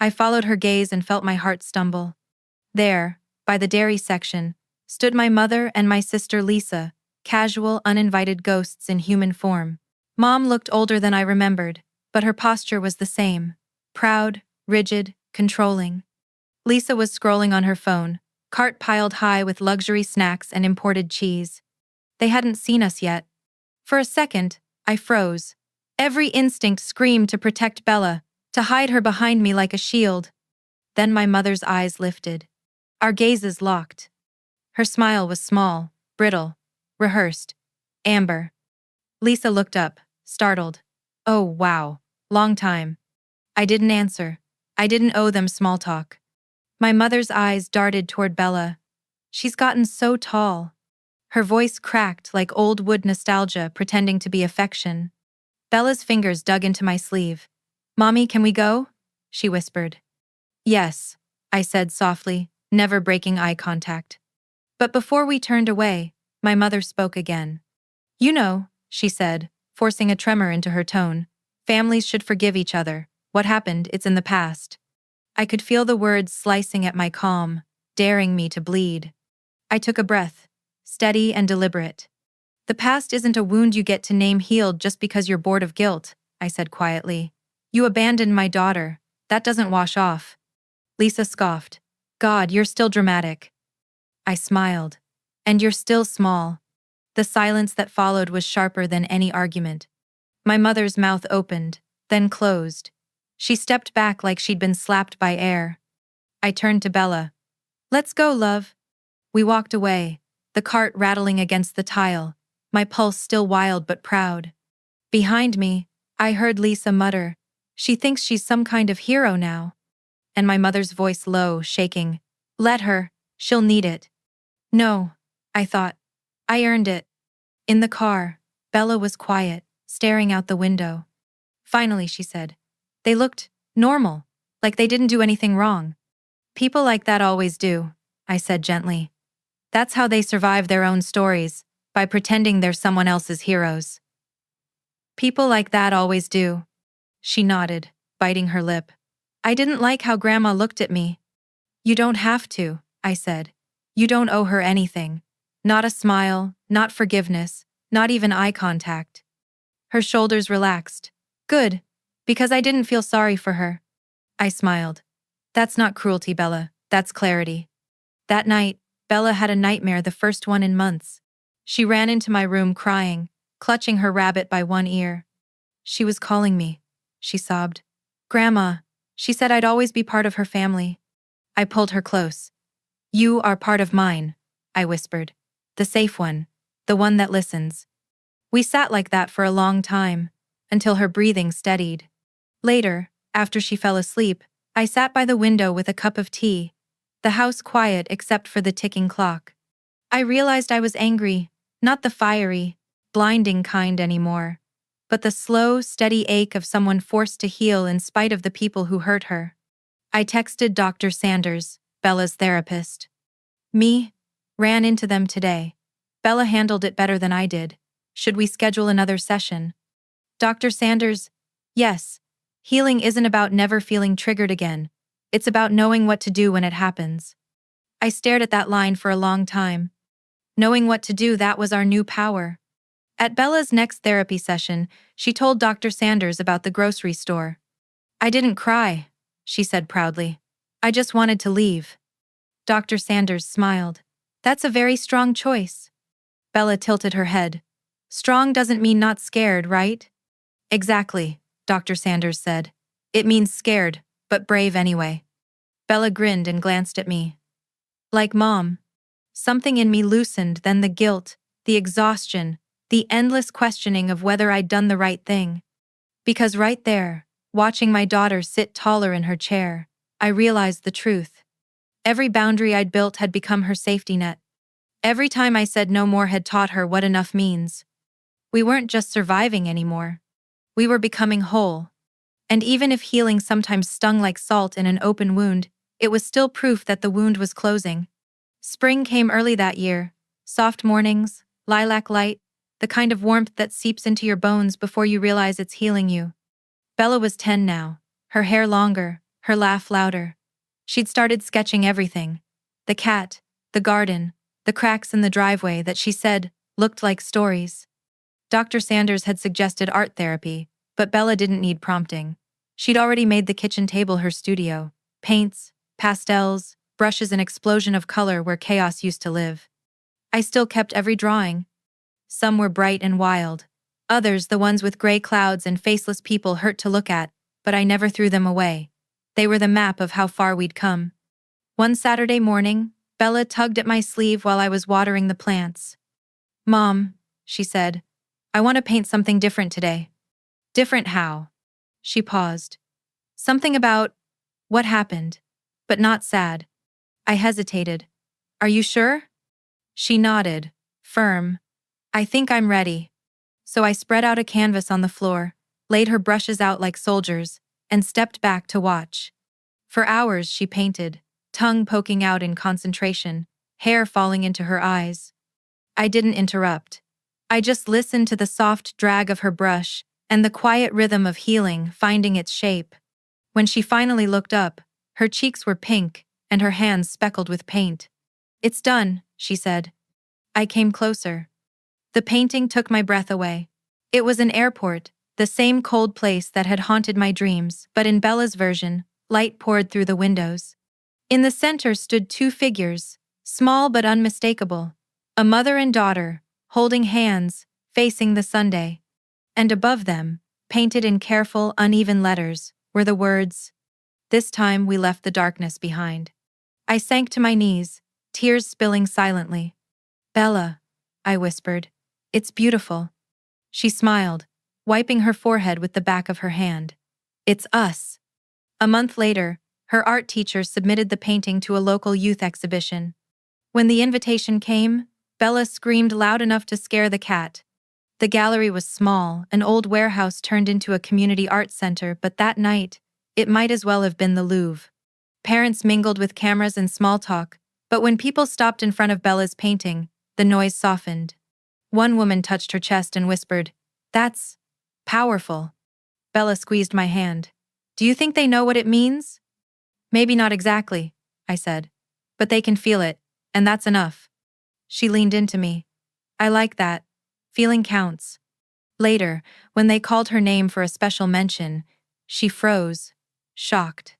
I followed her gaze and felt my heart stumble. There, by the dairy section, stood my mother and my sister Lisa, casual, uninvited ghosts in human form. Mom looked older than I remembered, but her posture was the same. Proud, rigid, controlling. Lisa was scrolling on her phone, cart piled high with luxury snacks and imported cheese. They hadn't seen us yet. For a second, I froze. Every instinct screamed to protect Bella, to hide her behind me like a shield. Then my mother's eyes lifted. Our gazes locked. Her smile was small, brittle, rehearsed. "Amber." Lisa looked up, startled. "Oh, wow. Long time." I didn't answer. I didn't owe them small talk. My mother's eyes darted toward Bella. "She's gotten so tall." Her voice cracked like old wood nostalgia pretending to be affection. Bella's fingers dug into my sleeve. "Mommy, can we go?" she whispered. "Yes," I said softly, never breaking eye contact. But before we turned away, my mother spoke again. "You know," she said, forcing a tremor into her tone, "families should forgive each other. What happened, it's in the past." I could feel the words slicing at my calm, daring me to bleed. I took a breath, steady and deliberate. "The past isn't a wound you get to name healed just because you're bored of guilt," I said quietly. "You abandoned my daughter. That doesn't wash off." Lisa scoffed. "God, you're still dramatic." I smiled. "And you're still small." The silence that followed was sharper than any argument. My mother's mouth opened, then closed. She stepped back like she'd been slapped by air. I turned to Bella. "Let's go, love." We walked away, the cart rattling against the tile, my pulse still wild but proud. Behind me, I heard Lisa mutter, "She thinks she's some kind of hero now." And my mother's voice low, shaking, "Let her, she'll need it." No, I thought. I earned it. In the car, Bella was quiet, staring out the window. Finally, she said, "They looked normal, like they didn't do anything wrong." "People like that always do," I said gently. "That's how they survive their own stories, by pretending they're someone else's heroes." "People like that always do." She nodded, biting her lip. I didn't like how Grandma looked at me. "You don't have to," I said. "You don't owe her anything. Not a smile, not forgiveness, not even eye contact." Her shoulders relaxed. "Good, because I didn't feel sorry for her." I smiled. "That's not cruelty, Bella, that's clarity." That night, Bella had a nightmare, the first one in months. She ran into my room crying, clutching her rabbit by one ear. "She was calling me," she sobbed. "Grandma, she said I'd always be part of her family." I pulled her close. "You are part of mine," I whispered. "The safe one, the one that listens." We sat like that for a long time, until her breathing steadied. Later, after she fell asleep, I sat by the window with a cup of tea, the house quiet except for the ticking clock. I realized I was angry, not the fiery, blinding kind anymore, but the slow, steady ache of someone forced to heal in spite of the people who hurt her. I texted Dr. Sanders, Bella's therapist. "Me? Ran into them today. Bella handled it better than I did. Should we schedule another session?" Dr. Sanders, "Yes. Healing isn't about never feeling triggered again. It's about knowing what to do when it happens." I stared at that line for a long time. Knowing what to do, that was our new power. At Bella's next therapy session, she told Dr. Sanders about the grocery store. "I didn't cry," she said proudly. "I just wanted to leave." Dr. Sanders smiled. "That's a very strong choice." Bella tilted her head. "Strong doesn't mean not scared, right?" "Exactly," Dr. Sanders said. "It means scared, but brave anyway." Bella grinned and glanced at me. Like Mom. Something in me loosened, then the guilt, the exhaustion, the endless questioning of whether I'd done the right thing. Because right there, watching my daughter sit taller in her chair, I realized the truth. Every boundary I'd built had become her safety net. Every time I said no more had taught her what enough means. We weren't just surviving anymore. We were becoming whole. And even if healing sometimes stung like salt in an open wound, it was still proof that the wound was closing. Spring came early that year. Soft mornings, lilac light, the kind of warmth that seeps into your bones before you realize it's healing you. Bella was 10 now, her hair longer, her laugh louder. She'd started sketching everything. The cat, the garden, the cracks in the driveway that she said looked like stories. Dr. Sanders had suggested art therapy, but Bella didn't need prompting. She'd already made the kitchen table her studio. Paints, pastels, brushes, an explosion of color where chaos used to live. I still kept every drawing. Some were bright and wild. Others, the ones with gray clouds and faceless people, hurt to look at, but I never threw them away. They were the map of how far we'd come. One Saturday morning, Bella tugged at my sleeve while I was watering the plants. "Mom," she said, "I want to paint something different today." "Different how?" She paused. "Something about what happened, but not sad." I hesitated. "Are you sure?" She nodded, firm. "I think I'm ready." So I spread out a canvas on the floor, laid her brushes out like soldiers, and stepped back to watch. For hours she painted, tongue poking out in concentration, hair falling into her eyes. I didn't interrupt. I just listened to the soft drag of her brush and the quiet rhythm of healing finding its shape. When she finally looked up, her cheeks were pink and her hands speckled with paint. "It's done," she said. I came closer. The painting took my breath away. It was an airport, the same cold place that had haunted my dreams, but in Bella's version, light poured through the windows. In the center stood two figures, small but unmistakable, a mother and daughter, holding hands, facing the Sunday. And above them, painted in careful, uneven letters, were the words, "This time we left the darkness behind." I sank to my knees, tears spilling silently. "Bella," I whispered, "it's beautiful." She smiled, wiping her forehead with the back of her hand. "It's us." A month later, her art teacher submitted the painting to a local youth exhibition. When the invitation came, Bella screamed loud enough to scare the cat. The gallery was small, an old warehouse turned into a community art center, but that night, it might as well have been the Louvre. Parents mingled with cameras and small talk, but when people stopped in front of Bella's painting, the noise softened. One woman touched her chest and whispered, "That's powerful." Bella squeezed my hand. "Do you think they know what it means?" "Maybe not exactly," I said, "but they can feel it, and that's enough." She leaned into me. "I like that. Feeling counts." Later, when they called her name for a special mention, she froze, shocked.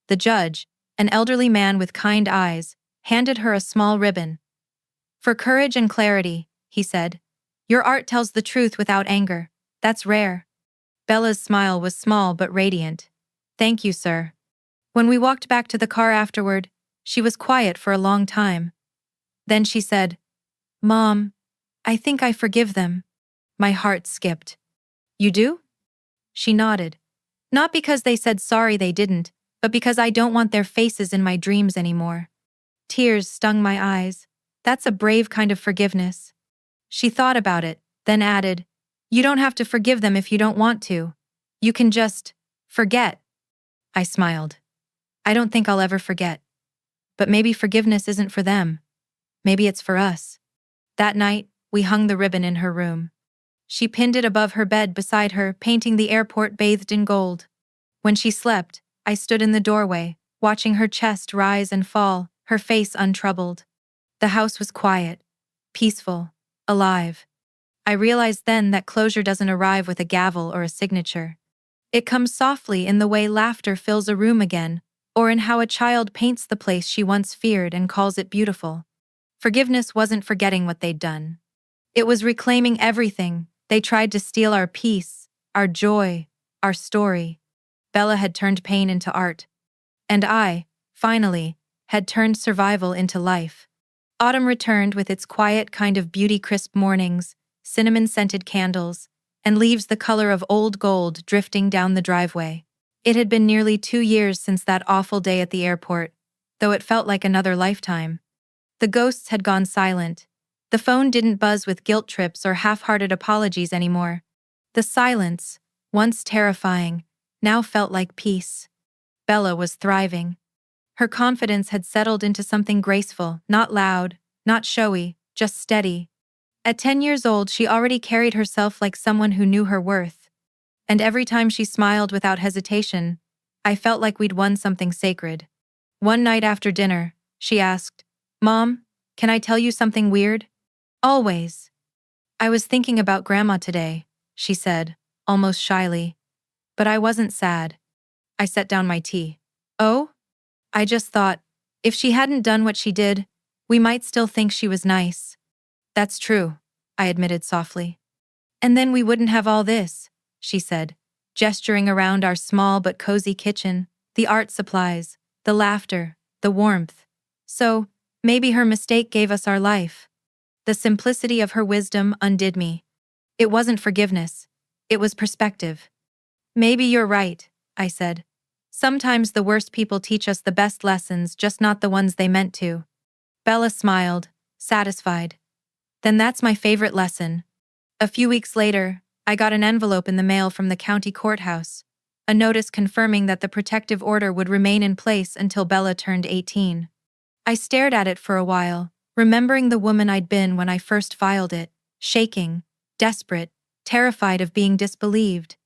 The judge, an elderly man with kind eyes, handed her a small ribbon. "For courage and clarity," he said. "Your art tells the truth without anger. That's rare." Bella's smile was small but radiant. "Thank you, sir." When we walked back to the car afterward, she was quiet for a long time. Then she said, "Mom, I think I forgive them." My heart skipped. "You do?" She nodded. "Not because they said sorry they didn't, but because I don't want their faces in my dreams anymore." Tears stung my eyes. "That's a brave kind of forgiveness." She thought about it, then added, "You don't have to forgive them if you don't want to. You can just forget." I smiled. "I don't think I'll ever forget. But maybe forgiveness isn't for them. Maybe it's for us." That night, we hung the ribbon in her room. She pinned it above her bed beside her, painting the airport bathed in gold. When she slept, I stood in the doorway, watching her chest rise and fall, her face untroubled. The house was quiet, peaceful, alive. I realized then that closure doesn't arrive with a gavel or a signature. It comes softly in the way laughter fills a room again, or in how a child paints the place she once feared and calls it beautiful. Forgiveness wasn't forgetting what they'd done. It was reclaiming everything. They tried to steal our peace, our joy, our story. Bella had turned pain into art. And I, finally, had turned survival into life. Autumn returned with its quiet kind of beauty, crisp mornings, cinnamon-scented candles, and leaves the color of old gold drifting down the driveway. It had been nearly 2 years since that awful day at the airport, though it felt like another lifetime. The ghosts had gone silent. The phone didn't buzz with guilt trips or half-hearted apologies anymore. The silence, once terrifying, now felt like peace. Bella was thriving. Her confidence had settled into something graceful, not loud, not showy, just steady. At 10 years old, she already carried herself like someone who knew her worth. And every time she smiled without hesitation, I felt like we'd won something sacred. One night after dinner, she asked, "Mom, can I tell you something weird?" "Always." "I was thinking about Grandma today," she said, almost shyly. But I wasn't sad. I set down my tea. "Oh?" "I just thought, if she hadn't done what she did, we might still think she was nice." "That's true," I admitted softly. "And then we wouldn't have all this," she said, gesturing around our small but cozy kitchen, the art supplies, the laughter, the warmth. So, maybe her mistake gave us our life. The simplicity of her wisdom undid me. It wasn't forgiveness. It was perspective. "Maybe you're right," I said. "Sometimes the worst people teach us the best lessons, just not the ones they meant to." Bella smiled, satisfied. "Then that's my favorite lesson." A few weeks later, I got an envelope in the mail from the county courthouse, a notice confirming that the protective order would remain in place until Bella turned 18. I stared at it for a while, remembering the woman I'd been when I first filed it, shaking, desperate, terrified of being disbelieved.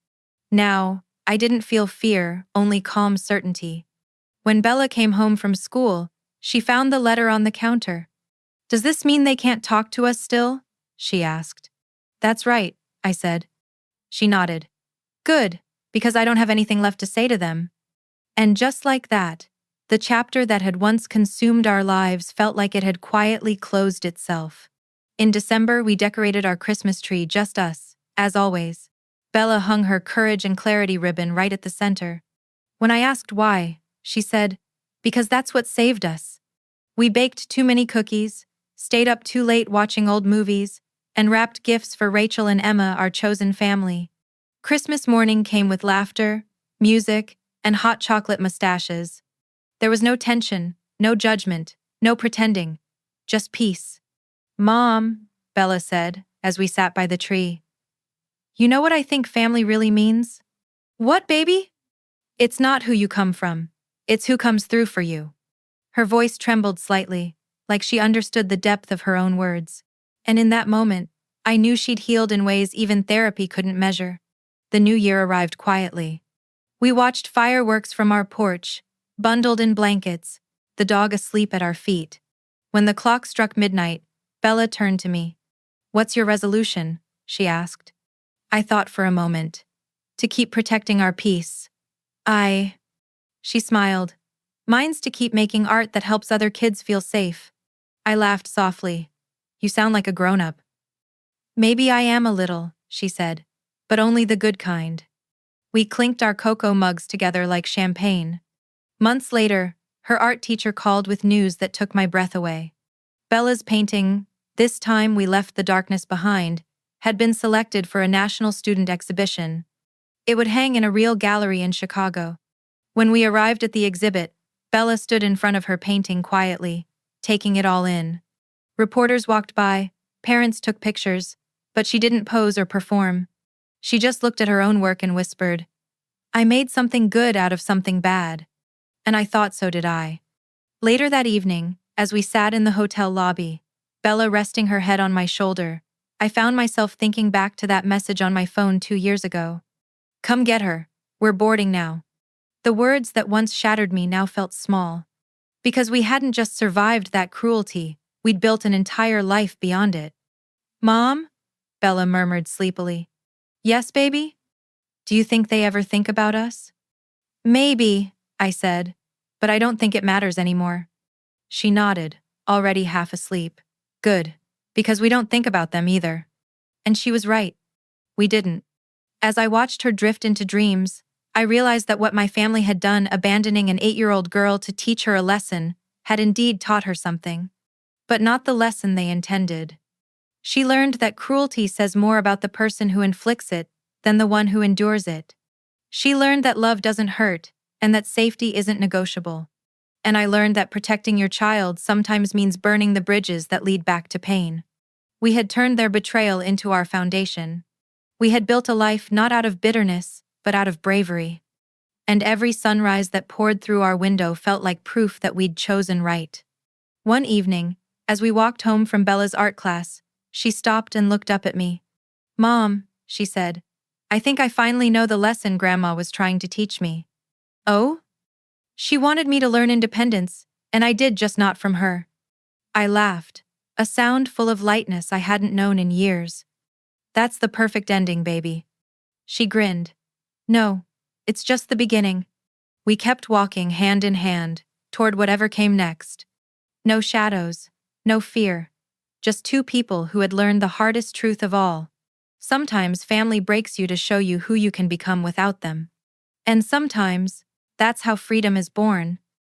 Now, I didn't feel fear, only calm certainty. When Bella came home from school, she found the letter on the counter. "Does this mean they can't talk to us still?" she asked. "That's right," I said. She nodded. "Good, because I don't have anything left to say to them." And just like that, the chapter that had once consumed our lives felt like it had quietly closed itself. In December, we decorated our Christmas tree, just us, as always. Bella hung her Courage and Clarity ribbon right at the center. When I asked why, she said, "Because that's what saved us. We baked too many cookies, stayed up too late watching old movies, and wrapped gifts for Rachel and Emma, our chosen family." Christmas morning came with laughter, music, and hot chocolate mustaches. There was no tension, no judgment, no pretending, just peace. "Mom," Bella said, as we sat by the tree, "you know what I think family really means?" "What, baby?" "It's not who you come from. It's who comes through for you." Her voice trembled slightly, like she understood the depth of her own words. And in that moment, I knew she'd healed in ways even therapy couldn't measure. The new year arrived quietly. We watched fireworks from our porch, bundled in blankets, the dog asleep at our feet. When the clock struck midnight, Bella turned to me. "What's your resolution?" she asked. I thought for a moment. "To keep protecting our peace." She smiled. "Mine's to keep making art that helps other kids feel safe." I laughed softly. "You sound like a grown-up." "Maybe I am a little," she said, "but only the good kind." We clinked our cocoa mugs together like champagne. Months later, her art teacher called with news that took my breath away. Bella's painting, "This Time We Left the Darkness Behind," had been selected for a national student exhibition. It would hang in a real gallery in Chicago. When we arrived at the exhibit, Bella stood in front of her painting quietly, taking it all in. Reporters walked by, parents took pictures, but she didn't pose or perform. She just looked at her own work and whispered, "I made something good out of something bad." And I thought so did I. Later that evening, as we sat in the hotel lobby, Bella resting her head on my shoulder, I found myself thinking back to that message on my phone 2 years ago. "Come get her. We're boarding now." The words that once shattered me now felt small. Because we hadn't just survived that cruelty, we'd built an entire life beyond it. "Mom?" Bella murmured sleepily. "Yes, baby? Do you think they ever think about us?" "Maybe," I said, "but I don't think it matters anymore." She nodded, already half asleep. "Good, because we don't think about them either." And she was right. We didn't. As I watched her drift into dreams, I realized that what my family had done, abandoning an 8-year-old girl to teach her a lesson, had indeed taught her something. But not the lesson they intended. She learned that cruelty says more about the person who inflicts it than the one who endures it. She learned that love doesn't hurt, and that safety isn't negotiable. And I learned that protecting your child sometimes means burning the bridges that lead back to pain. We had turned their betrayal into our foundation. We had built a life not out of bitterness, but out of bravery. And every sunrise that poured through our window felt like proof that we'd chosen right. One evening, as we walked home from Bella's art class, she stopped and looked up at me. "Mom," she said, "I think I finally know the lesson Grandma was trying to teach me." "Oh?" "She wanted me to learn independence, and I did, just not from her." I laughed, a sound full of lightness I hadn't known in years. "That's the perfect ending, baby." She grinned. "No, it's just the beginning." We kept walking hand in hand, toward whatever came next. No shadows, no fear. Just two people who had learned the hardest truth of all. Sometimes family breaks you to show you who you can become without them. And sometimes, that's how freedom is born,